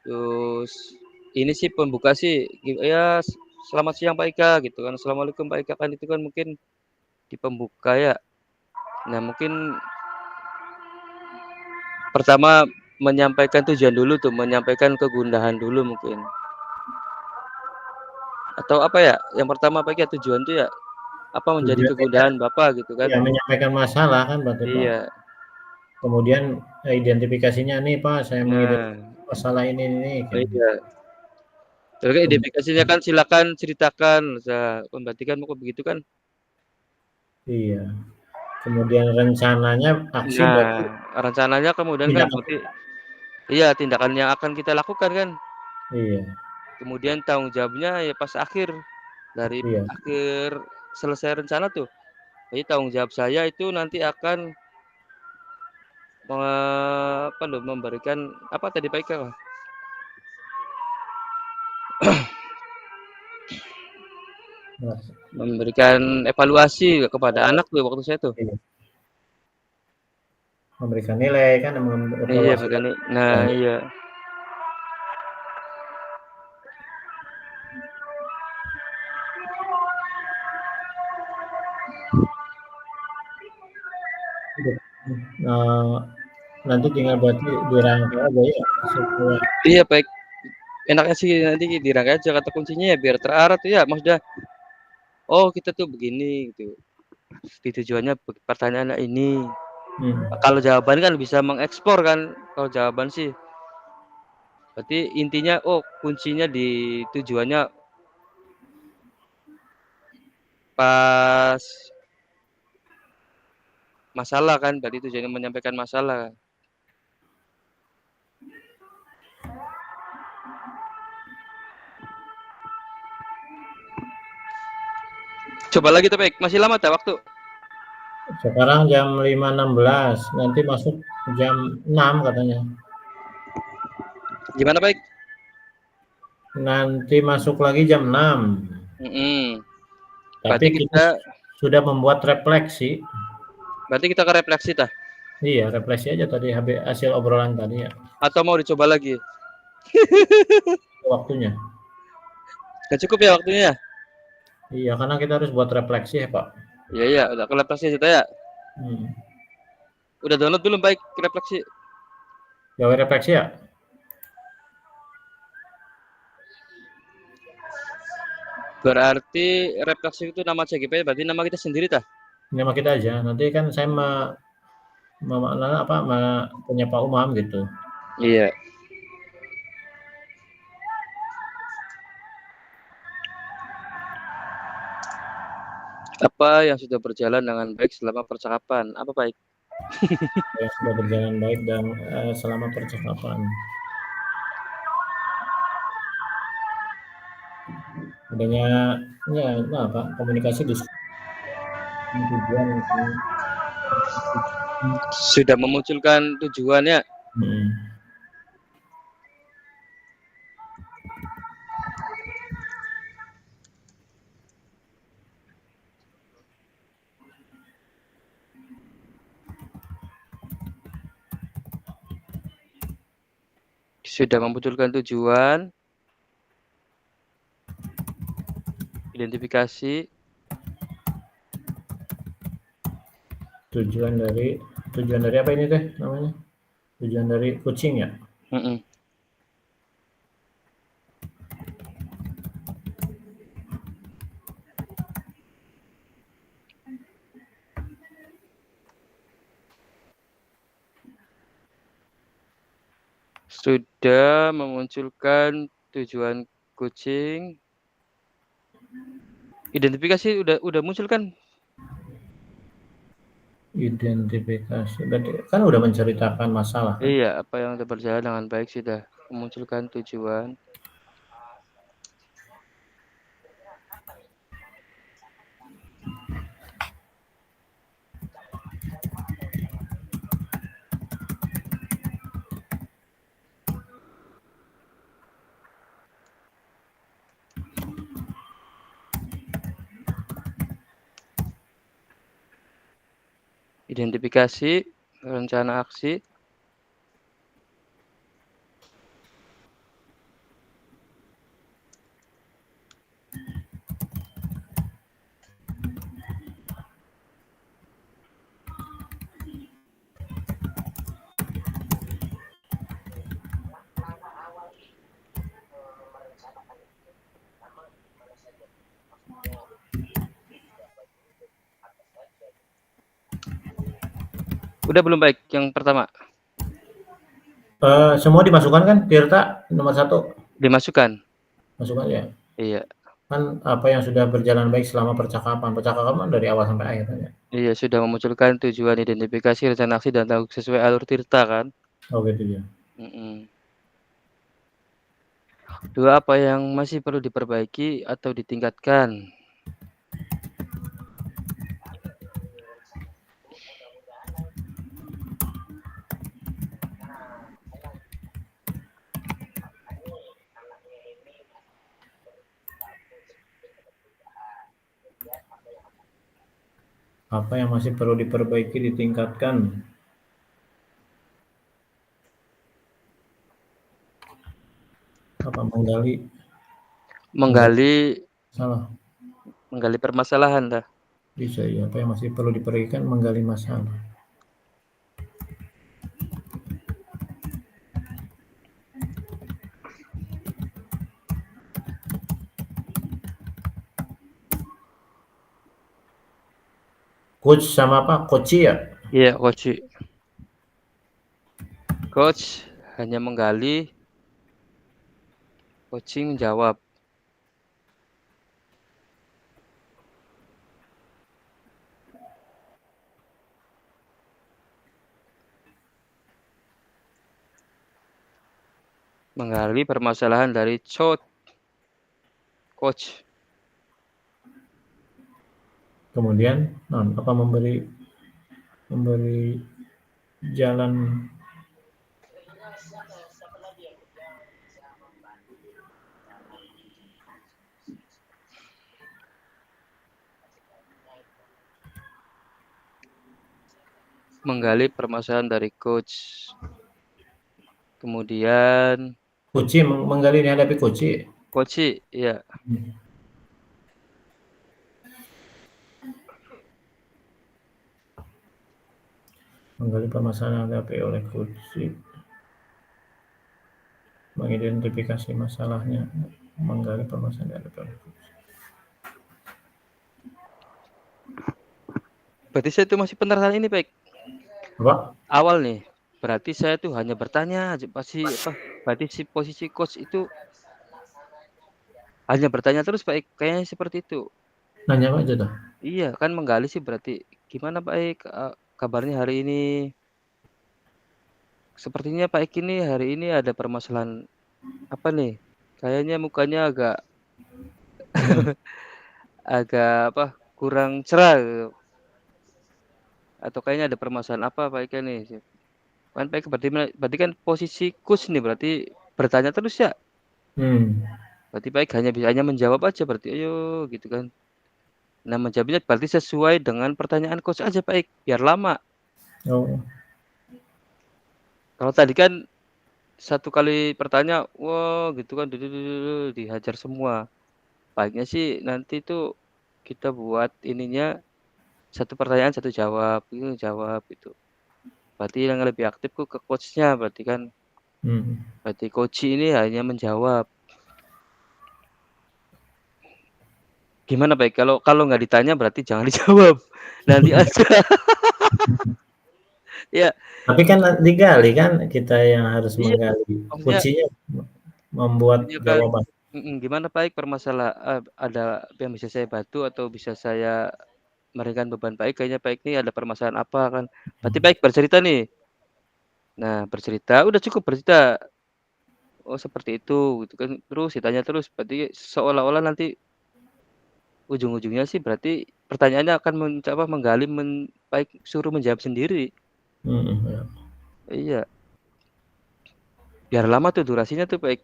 Terus ini sih pembuka sih ya selamat siang Pak Ika gitu kan. Assalamualaikum Pak Ika kan itu kan mungkin di pembuka ya. Nah, mungkin pertama menyampaikan tujuan dulu tuh, menyampaikan kegundahan dulu mungkin. Atau apa ya? Yang pertama Pak Ika tujuan tuh ya apa menjadi Tujuan kita kegundahan Bapak gitu kan. ya menyampaikan masalah kan berarti Pak. Iya. Kemudian identifikasinya nih Pak, saya Nah, mengidentifikasi masalah ini kayak gitu. iya. Terus identifikasinya kan silakan ceritakan. Nah, berarti kan mau begitu kan. Iya. Kemudian rencananya aksi berarti Nah, rencananya kemudian kan tindakan. berarti iya tindakan yang akan kita lakukan kan. Iya, Kemudian tanggung jawabnya ya pas akhir dari iya. akhir selesai rencana tuh. Jadi tanggung jawab saya itu nanti akan apa loh memberikan apa tadi Pak Ika? Mas, Memberikan evaluasi kepada anak tuh waktu saya tuh. iya. Memberikan nilai kan, Iya, mengevaluasi begini. Nah, nilai. iya. Nah, nanti tinggal berarti dirangkai aja ya supaya Iya, baik. Enaknya sih nanti dirangkai aja kata kuncinya ya biar terarah tuh ya. Maksudnya, oh kita tuh begini gitu. Di tujuannya pertanyaannya ini. Kalau jawaban kan bisa mengeksplor kan. Kalau jawaban sih berarti intinya oh kuncinya di tujuannya pas masalah kan. Berarti tujuannya menyampaikan masalah. Coba lagi tuh, baik. Masih lama tak waktu? sekarang jam 5.16, nanti masuk jam 6 katanya. Gimana, baik? Nanti masuk lagi jam 6. Tapi Berarti kita kita sudah membuat refleksi. berarti kita ke refleksi tah? Iya, refleksi aja tadi hasil obrolan tadi ya. Atau mau dicoba lagi? Waktunya. Gak cukup ya waktunya ya? Iya, karena kita harus buat refleksi ya, Pak. Iya, iya, udah ke refleksi kita ya. Udah download belum, baik ke refleksi? Gawe refleksi ya? Berarti refleksi itu nama CGP, berarti nama kita sendiri tah? Nama kita aja. Nanti kan saya punya Pak Umam gitu. Iya. Apa yang sudah berjalan dengan baik selama percakapan? Apa baik? Yang sudah berjalan baik dan selama percakapan. Adanya ya, Pak, komunikasi di tujuan. Sudah memunculkan tujuannya. Sudah memunculkan tujuan, identifikasi, tujuan dari Tujuan dari apa ini teh namanya? Tujuan dari kucing ya? Mhm. Sudah memunculkan tujuan kucing. Identifikasi udah muncul kan? Identifikasi, berarti kan udah menceritakan masalah kan? Iya, apa yang sudah berjalan dengan baik sudah memunculkan tujuan. Identifikasi, rencana aksi. Udah belum baik yang pertama? Semua dimasukkan kan, Tirta nomor 1? Dimasukkan? Masukkan ya? Iya. Kan apa yang sudah berjalan baik selama percakapan. Percakapan dari awal sampai akhir kan ya? Iya, sudah memunculkan tujuan, identifikasi, rencana aksi, dan tahu sesuai alur Tirta kan? Oh gitu ya. Mhm. 2, apa yang masih perlu diperbaiki atau ditingkatkan? Apa yang masih perlu diperbaiki, ditingkatkan? Apa menggali Menggali salah? menggali permasalahan dah. Bisa ya. Apa yang masih perlu diperbaiki, menggali masalah. Coach sama apa? Koci ya? Iya, coach. Coach hanya menggali, coaching menjawab. Menggali permasalahan dari coach. Kemudian, apa memberi jalan Menggali permasalahan dari coach. Kemudian Koci menggali dihadapi Koci. coach ya. Menggali permasalahan dihadapi oleh Koci. Mengidentifikasi masalahnya. Menggali permasalahan dihadapi oleh Koci. Berarti saya itu masih penerangan ini, baik. Apa? Awal nih. Berarti saya tuh hanya bertanya aja pasti apa? Berarti si posisi coach itu hanya bertanya terus, Pak. Kayaknya seperti itu. Nanya apa aja dah? Iya, kan menggali sih berarti gimana Pak Ek, kabarnya hari ini? Sepertinya Pak Ek ini hari ini ada permasalahan apa nih? Kayaknya mukanya agak agak apa, kurang cerah gitu. Atau kayaknya ada permasalahan apa Pak Eka nih? Kan Pak Eka berarti kan posisi coach nih berarti bertanya terus ya? Hmm. Berarti Pak Eka hanya menjawab aja berarti, "Ayo," gitu kan. Nah, menjawabnya berarti sesuai dengan pertanyaan coach aja Pak Ek, biar lama. Oh. Kalau tadi kan satu kali bertanya, wah gitu kan, dihajar semua. Baiknya sih nanti tuh kita buat ininya satu pertanyaan satu jawab, itu jawab gitu. berarti yang lebih aktif ke coach-nya berarti kan. Berarti coach ini hanya menjawab. Gimana baik kalau nggak ditanya berarti jangan dijawab. Nanti aja. Ya. Tapi kan digali kan kita yang harus Iya, menggali. maksudnya Kuncinya membuat menanyakan jawaban. gimana baik ada yang bisa saya bantu atau bisa saya meringankan beban baik, kayaknya baik nih ada permasalahan apa kan. Berarti baik bercerita nih. Nah, bercerita, udah cukup bercerita. Oh, seperti itu gitu kan. Terus ditanya terus, berarti seolah-olah nanti ujung-ujungnya sih berarti pertanyaannya akan menggali baik suruh menjawab sendiri. Ya. Iya, biar lama tuh durasinya tuh baik.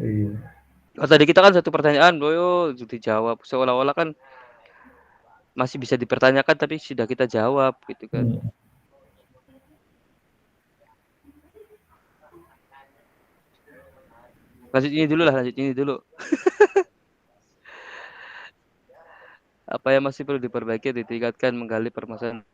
Iya. Oh, tadi kita kan satu pertanyaan, dijawab seolah-olah kan masih bisa dipertanyakan tapi sudah kita jawab gitu kan. Lanjut ini dulu. Apa yang masih perlu diperbaiki, ditingkatkan, menggali permasalahan.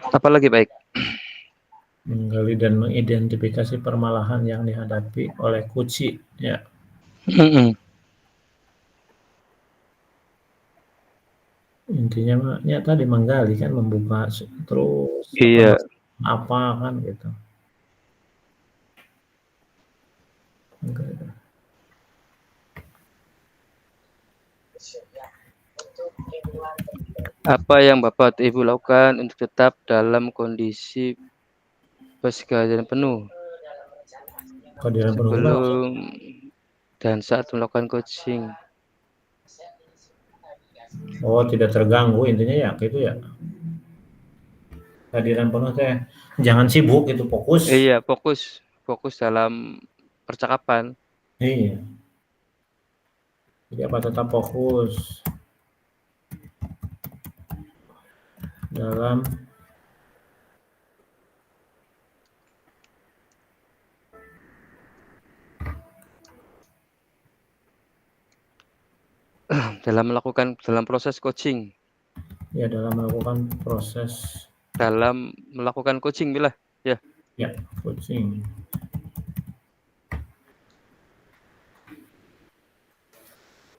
Apalagi baik? Menggali dan mengidentifikasi permasalahan yang dihadapi oleh kuci, ya. Intinya mah ya tadi menggali kan, membuka terus Iya. apa kan gitu. Apa yang Bapak atau Ibu lakukan untuk tetap dalam kondisi kesadaran penuh sebelum dan saat melakukan coaching? Oh, tidak terganggu intinya ya gitu ya. Kehadiran penuh teh jangan sibuk gitu, fokus. Iya, fokus dalam percakapan. Iya. Jadi apa tetap fokus dalam dalam proses coaching. Ya, dalam melakukan proses. Dalam melakukan coaching bila ya. Ya, coaching.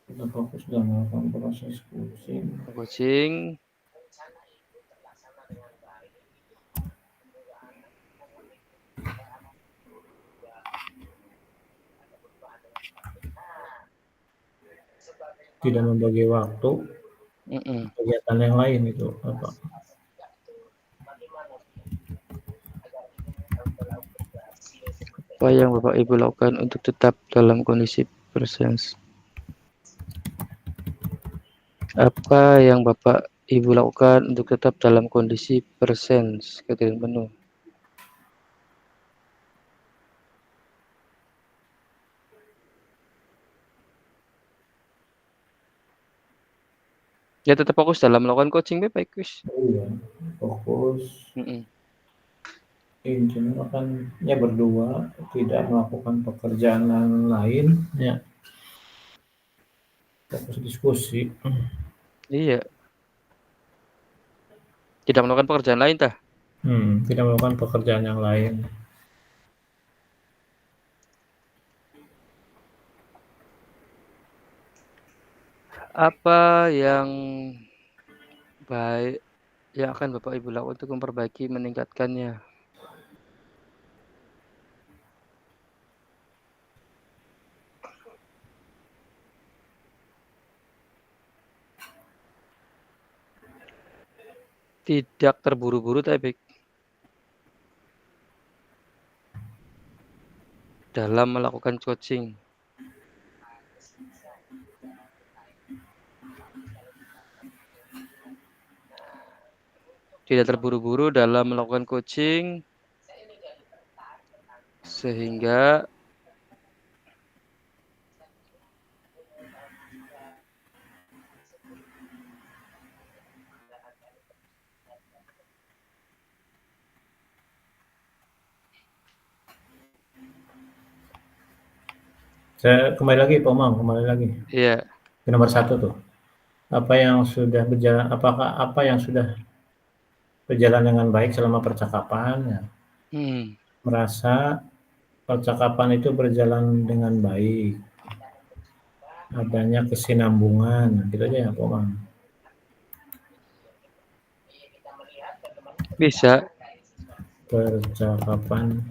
Kita fokus dalam melakukan proses coaching. Coaching. Tidak membagi waktu kegiatan yang lain itu apa? Apa yang Bapak Ibu lakukan untuk tetap dalam kondisi presence? Apa yang Bapak Ibu lakukan untuk tetap dalam kondisi presence, kesadaran penuh? Ya tetap fokus dalam melakukan coaching baik wis. Iya, fokus. Intinya kan ya berdua, tidak melakukan pekerjaan lain, ya. Fokus diskusi. Iya. Tidak melakukan pekerjaan lain tah? Tidak melakukan pekerjaan yang lain. Apa yang baik yang akan Bapak Ibu lakukan untuk memperbaiki, meningkatkannya? Tidak terburu-buru tapi dalam melakukan coaching. Tidak terburu-buru dalam melakukan coaching sehingga Saya kembali lagi Pak Umam, kembali lagi. Iya. Ke nomor 1 tuh. Apa yang sudah berjalan dengan baik selama percakapan ya. Merasa percakapan itu berjalan dengan baik. Adanya kesinambungan, gitu aja ya Pak Umam. Bisa. Percakapan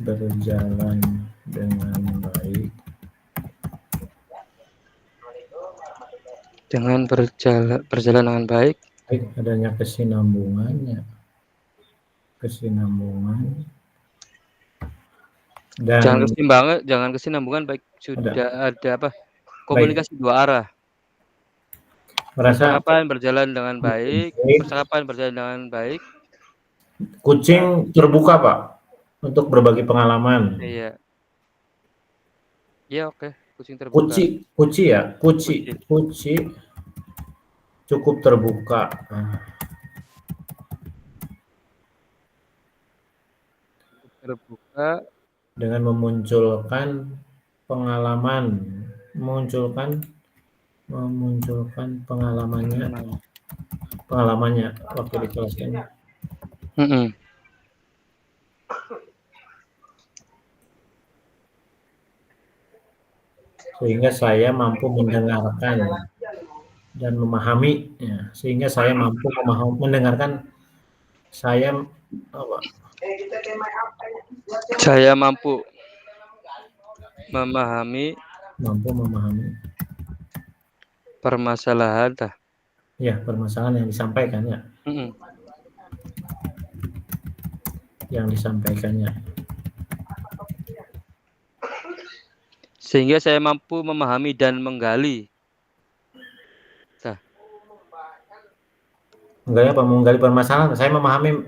berjalan dengan baik. Dengan berjalan dengan baik. Adanya kesinambungannya. Dan jangan kesinambungan baik sudah ada apa? Komunikasi baik. dua arah. Merasa Percakapan berjalan dengan baik. Percakapan berjalan dengan baik. Kucing terbuka Pak untuk berbagi pengalaman. Iya. Iya oke. Kucing terbuka. Kuci cukup terbuka. Terbuka dengan memunculkan pengalamannya waktu di kelas ini. Sehingga saya mampu mendengarkan dan memahami ya, saya mampu memahami permasalahan permasalahan yang disampaikan ya. Yang disampaikannya. Sehingga saya mampu memahami dan menggali. Menggali permasalahan. Saya mampu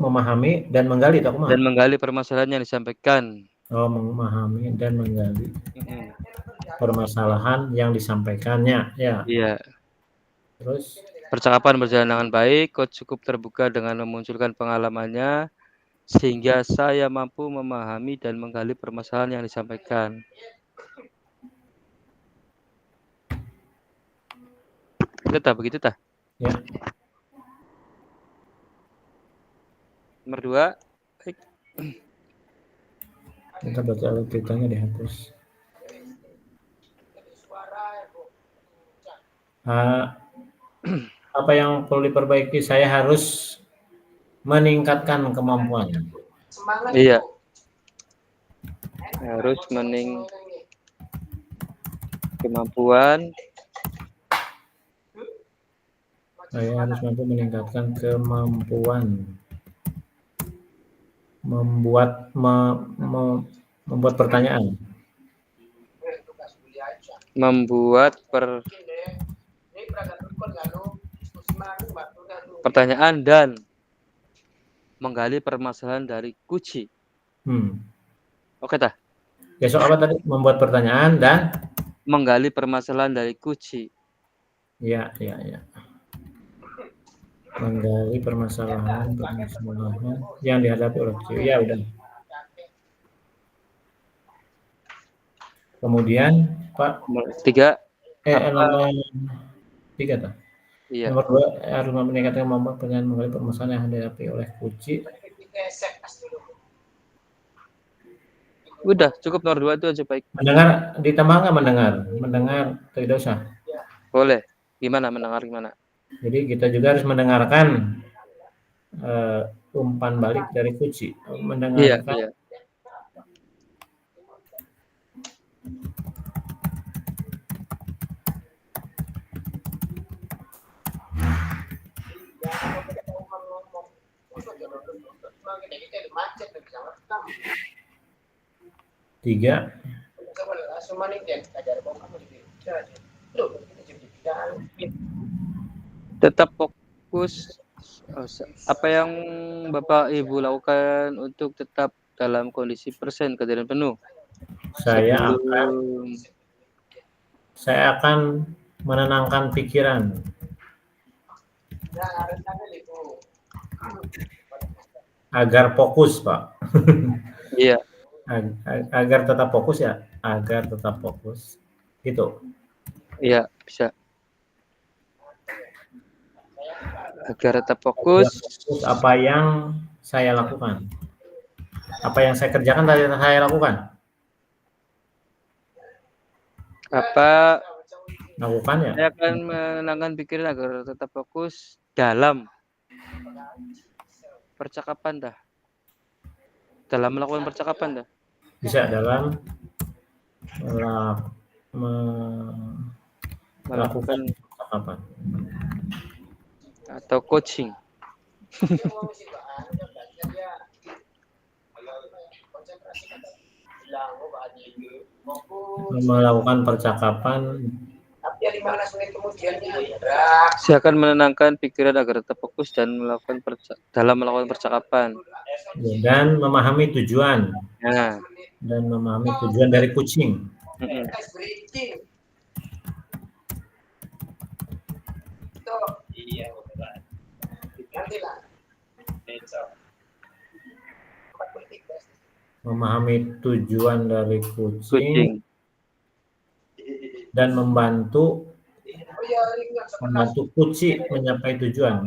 memahami dan menggali. Dan menggali permasalahan yang disampaikan. Memahami dan menggali permasalahan yang disampaikannya. Ya. Iya. Terus percakapan berjalan dengan baik, coach cukup terbuka dengan memunculkan pengalamannya, sehingga saya mampu memahami dan menggali permasalahan yang disampaikan. Begitu tah? Ya. Nomor 2. Baik. Kita baca alur ceritanya dihapus. Apa yang perlu diperbaiki? Saya harus meningkatkan kemampuan. Iya. Harus kemampuan. Saya harus mampu meningkatkan kemampuan membuat pertanyaan. Pertanyaan dan menggali permasalahan dari Kuci. Oke tah? Besok apa tadi? Membuat pertanyaan dan menggali permasalahan dari Kuci. Ya. Menggali permasalahan yang dihadapi oleh Kuci. Ya udah. Kemudian Pak 3. Nomor 3 tuh. Iya. Nomor 2 harus meningkatkan kemampuan pengen menggali permasalahan yang dihadapi oleh Kuci. Udah cukup nomor 2 itu aja baik. Mendengar ditambah nggak mendengar tidak usah. Boleh. Gimana mendengar gimana? Jadi kita juga harus mendengarkan umpan balik dari Kuci. Mendengarkan. Iya. Tiga. Tetap fokus apa yang Bapak Ibu lakukan untuk tetap dalam kondisi persen kesadaran penuh. Saya akan menenangkan pikiran. Agar fokus, Pak. Iya. Agar tetap fokus ya, agar tetap fokus. Gitu. Iya, bisa. Agar tetap Agar fokus. fokus apa yang saya lakukan. Apa yang saya kerjakan tadi saya lakukan. Apa Lakukan ya. saya akan menenangkan pikiran agar tetap fokus dalam percakapan dah. Dalam melakukan percakapan dah. Bisa dalam melakukan Melakukan percakapan. atau coaching. Melakukan percakapan. Saya akan menenangkan pikiran agar tetap fokus dan dalam melakukan percakapan. Dan memahami tujuan. Nah. Dan memahami tujuan dari kucing. Memahami tujuan dari kucing. Dan membantu kucing mencapai tujuan.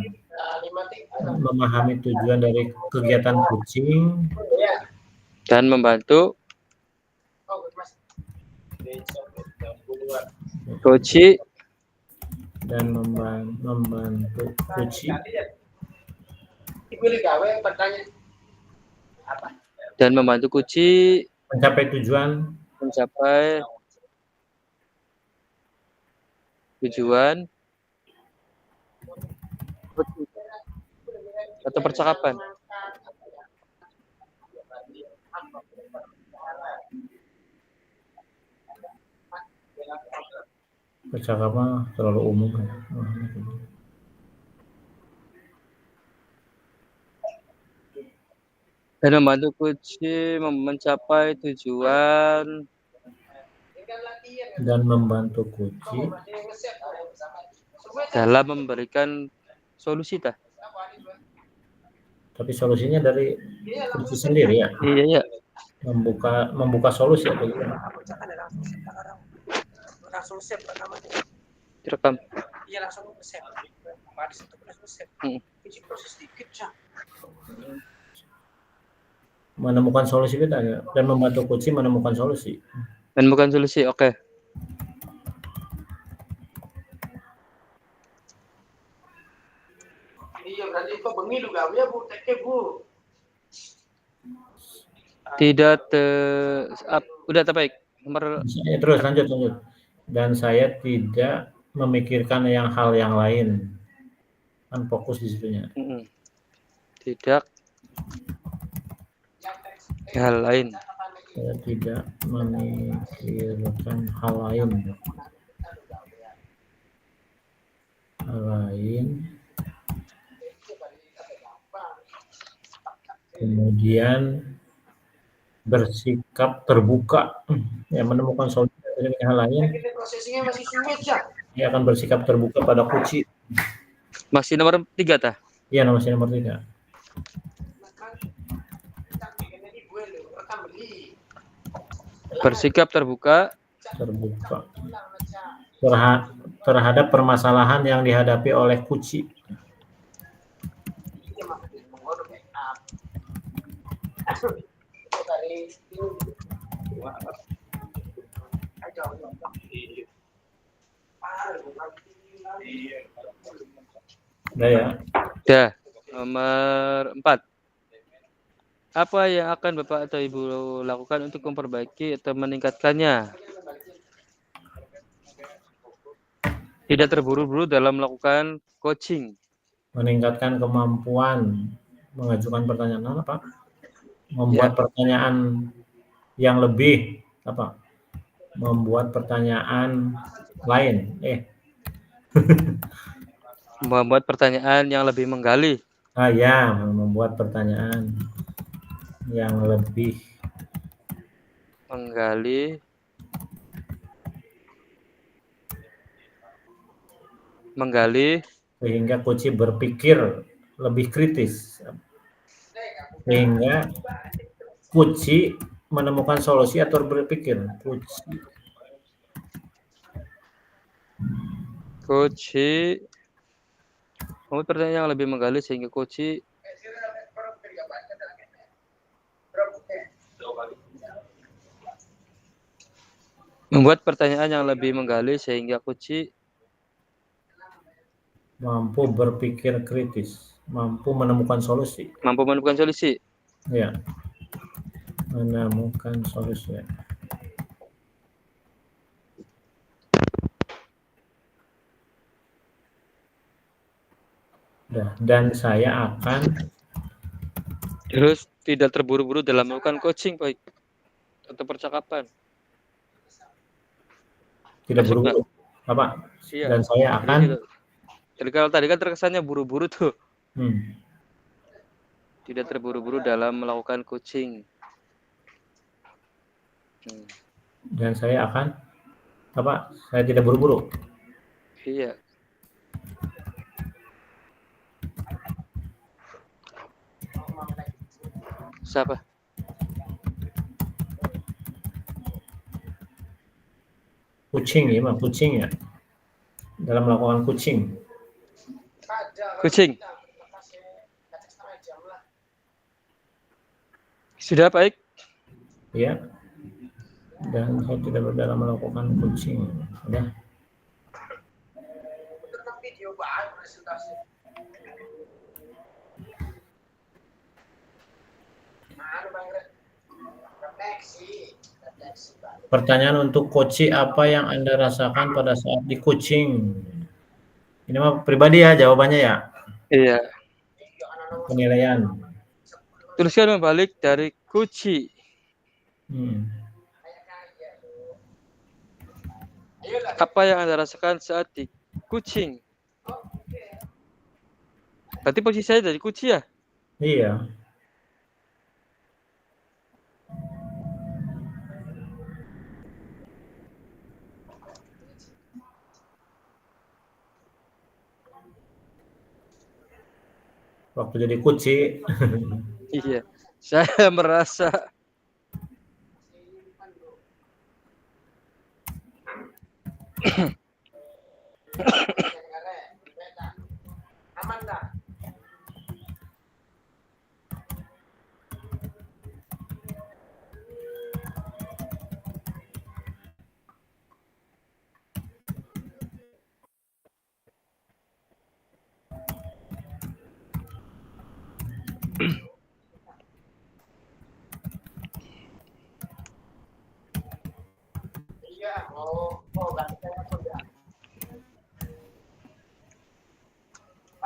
Memahami tujuan dari kegiatan kucing dan membantu kucing dan membantu kucing dan membantu kucing mencapai tujuan atau percakapan. Percakapan terlalu umum ya. Dan membantu kucing mencapai tujuan dan membantu kucing dalam memberikan solusi dah. Tapi solusinya dari kucing sendiri ya. Iya ya. Membuka solusi atau gimana? Langsung save rekamannya. Direkam. Iya langsung save. Di situ langsung save. Ini proses dikit ya. Menemukan solusi kita ya, dan membantu kucing menemukan solusi. Menemukan solusi, oke. Iya berarti kok bengi juga ya Bu, teke Bu. Tidak udah terbaik. Terus lanjut. Dan saya tidak memikirkan hal yang lain. Kan fokus di situnya. Tidak hal lain. Saya tidak memikirkan hal lain. Kemudian bersikap terbuka, ya menemukan solusi dari hal lain. Prosesnya masih sulit ya. Dia akan bersikap terbuka pada kucing. Masih nomor 3 tah? Iya, masih nomor 3. Bersikap terbuka terhadap permasalahan yang dihadapi oleh kucing. Udah ya? Udah. Nomor 4. Apa yang akan Bapak atau Ibu lakukan untuk memperbaiki atau meningkatkannya? Tidak terburu-buru dalam melakukan coaching. Meningkatkan kemampuan mengajukan pertanyaan apa? Membuat pertanyaan yang lebih apa? Membuat pertanyaan lain. Membuat pertanyaan yang lebih menggali. Ya, membuat pertanyaan yang lebih menggali sehingga kucing berpikir lebih kritis. Sehingga Kuci menemukan solusi atau berpikir. Kuci. Membuat pertanyaan yang lebih menggali sehingga Kuci membuat pertanyaan yang lebih menggali sehingga Kuci mampu berpikir kritis, mampu menemukan solusi. Mampu menemukan solusi. Ya, menemukan solusi. Dan saya akan terus tidak terburu-buru dalam melakukan coaching, baik atau percakapan. Tidak buru-buru, apa? Iya. Dan saya akan. Jadi kalau tadi kan terkesannya buru-buru tuh. Hmm. Tidak terburu-buru dalam melakukan coaching. Dan saya akan apa? Saya tidak buru-buru. Iya. Siapa? Kucing ya, kucing ya. Dalam melakukan kucing. Kucing. Sudah baik? Ya. Dan saya tidak dalam melakukan kucing. Udah. Video bahan presentasi. Pertanyaan untuk Koci, apa yang Anda rasakan pada saat di coaching? Ini mah pribadi ya jawabannya ya? Iya. Penilaian. Tuliskan membalik dari Kuci. Apa yang Anda rasakan saat di kucing? Berarti posisi saya dari Kuci ya? Iya. Waktu jadi Kuci. Iya. Saya merasa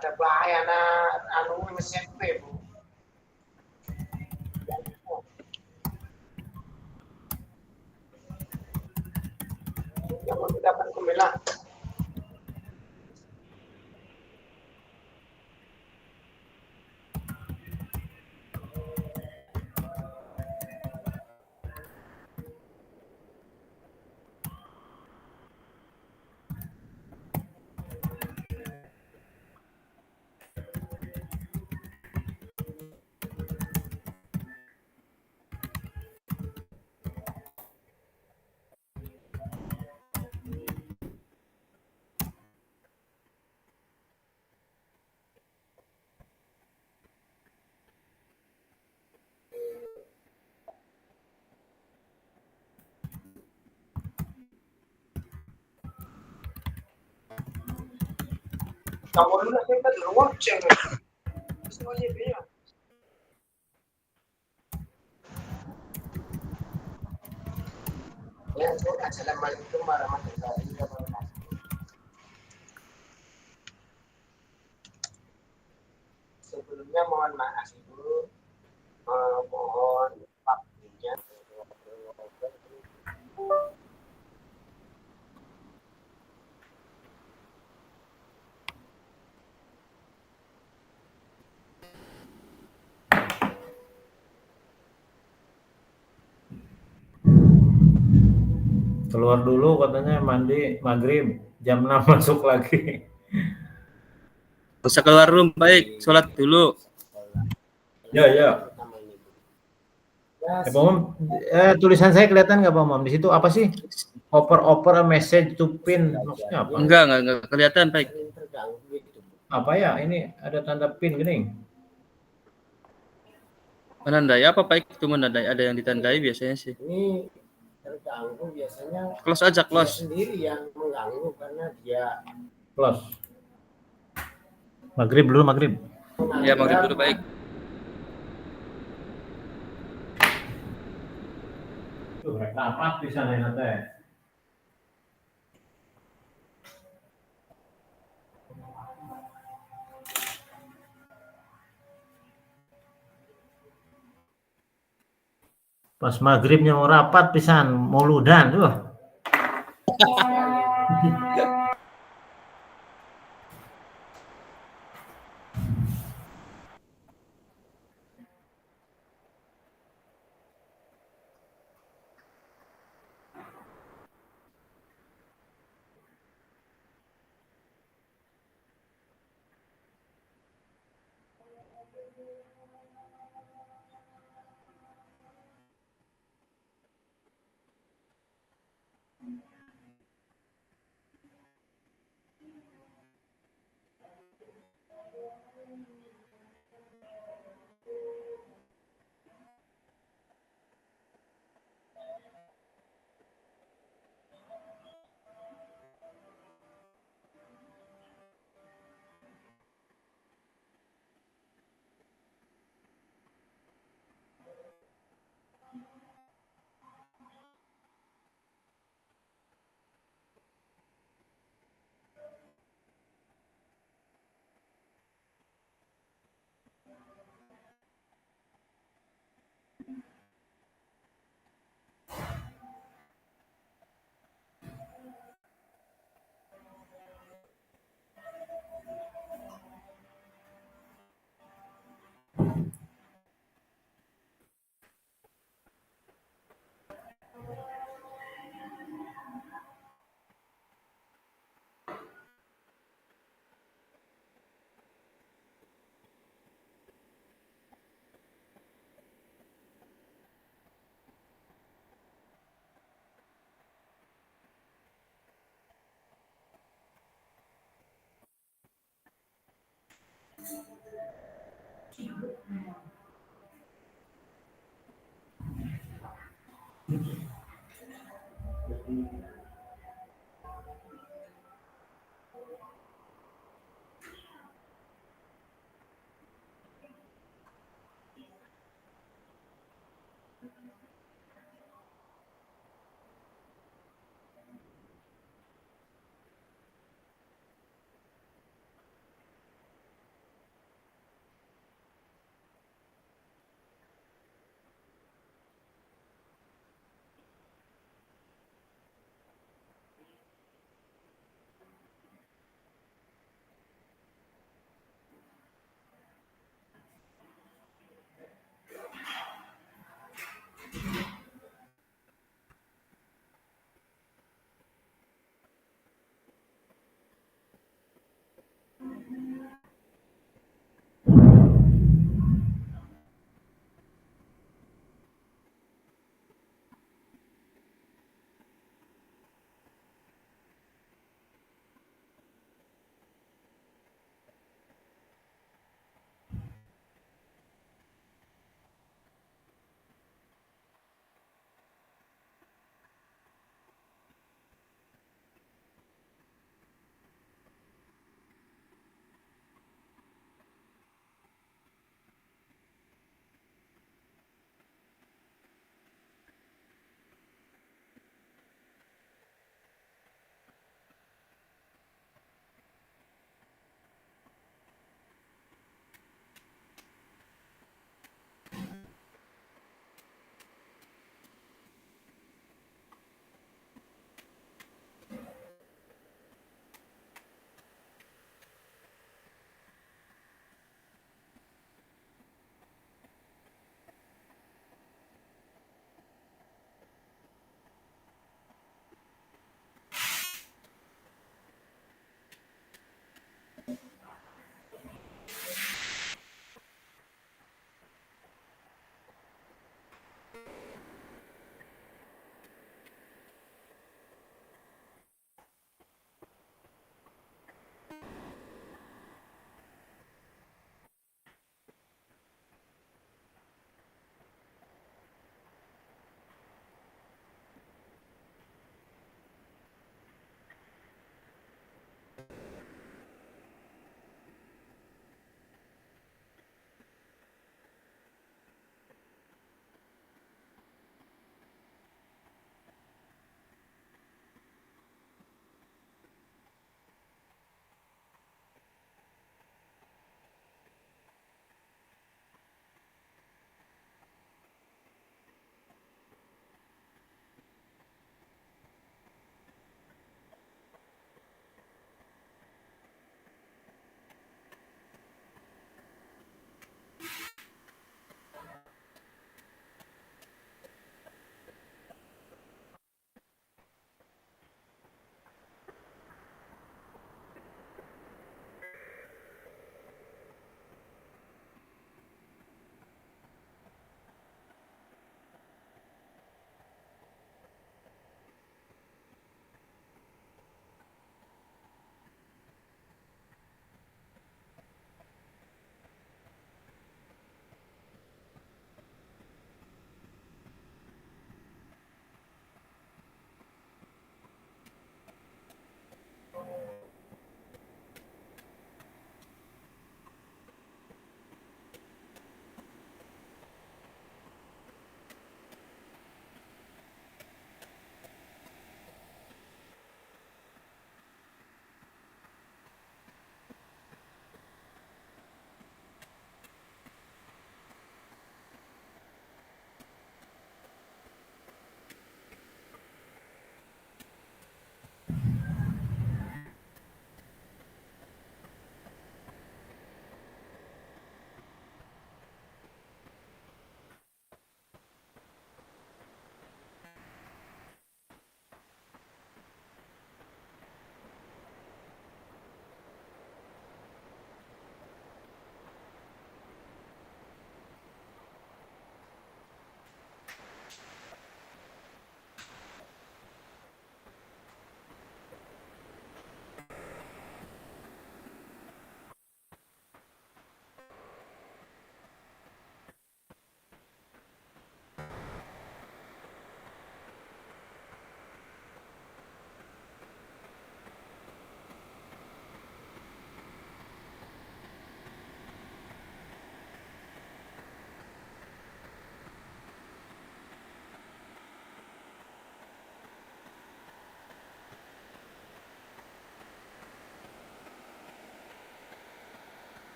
ada bahaya anu SMP, Bu. Yang dapat kumpulan. Kamu dulu kita dulu watching. Semuanya dia. Ya, assalamualaikum warahmatullahi wabarakatuh. Sebelumnya mohon maaf dulu, mohon waktunya. Keluar dulu katanya mandi maghrib, jam 6 masuk lagi. Usah keluar room, baik, sholat dulu. Ya. Pak Umam, tulisan saya kelihatan nggak Pak Umam? Di situ apa sih? Oper message to pin, maksudnya apa? Enggak kelihatan, Pak. Apa ya? Ini ada tanda pin gini. Menandai apa, Pak? Itu menandai, ada yang ditandai biasanya sih. Ini terganggu biasanya. Close aja, Dia close. sendiri yang mengganggu karena dia Close. Maghrib dulu, maghrib. Ya, maghrib dulu, baik. Tuh, rapat di sana nanti. Pas maghribnya mau rapat pisan, mau ludan tuh.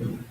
Hmm.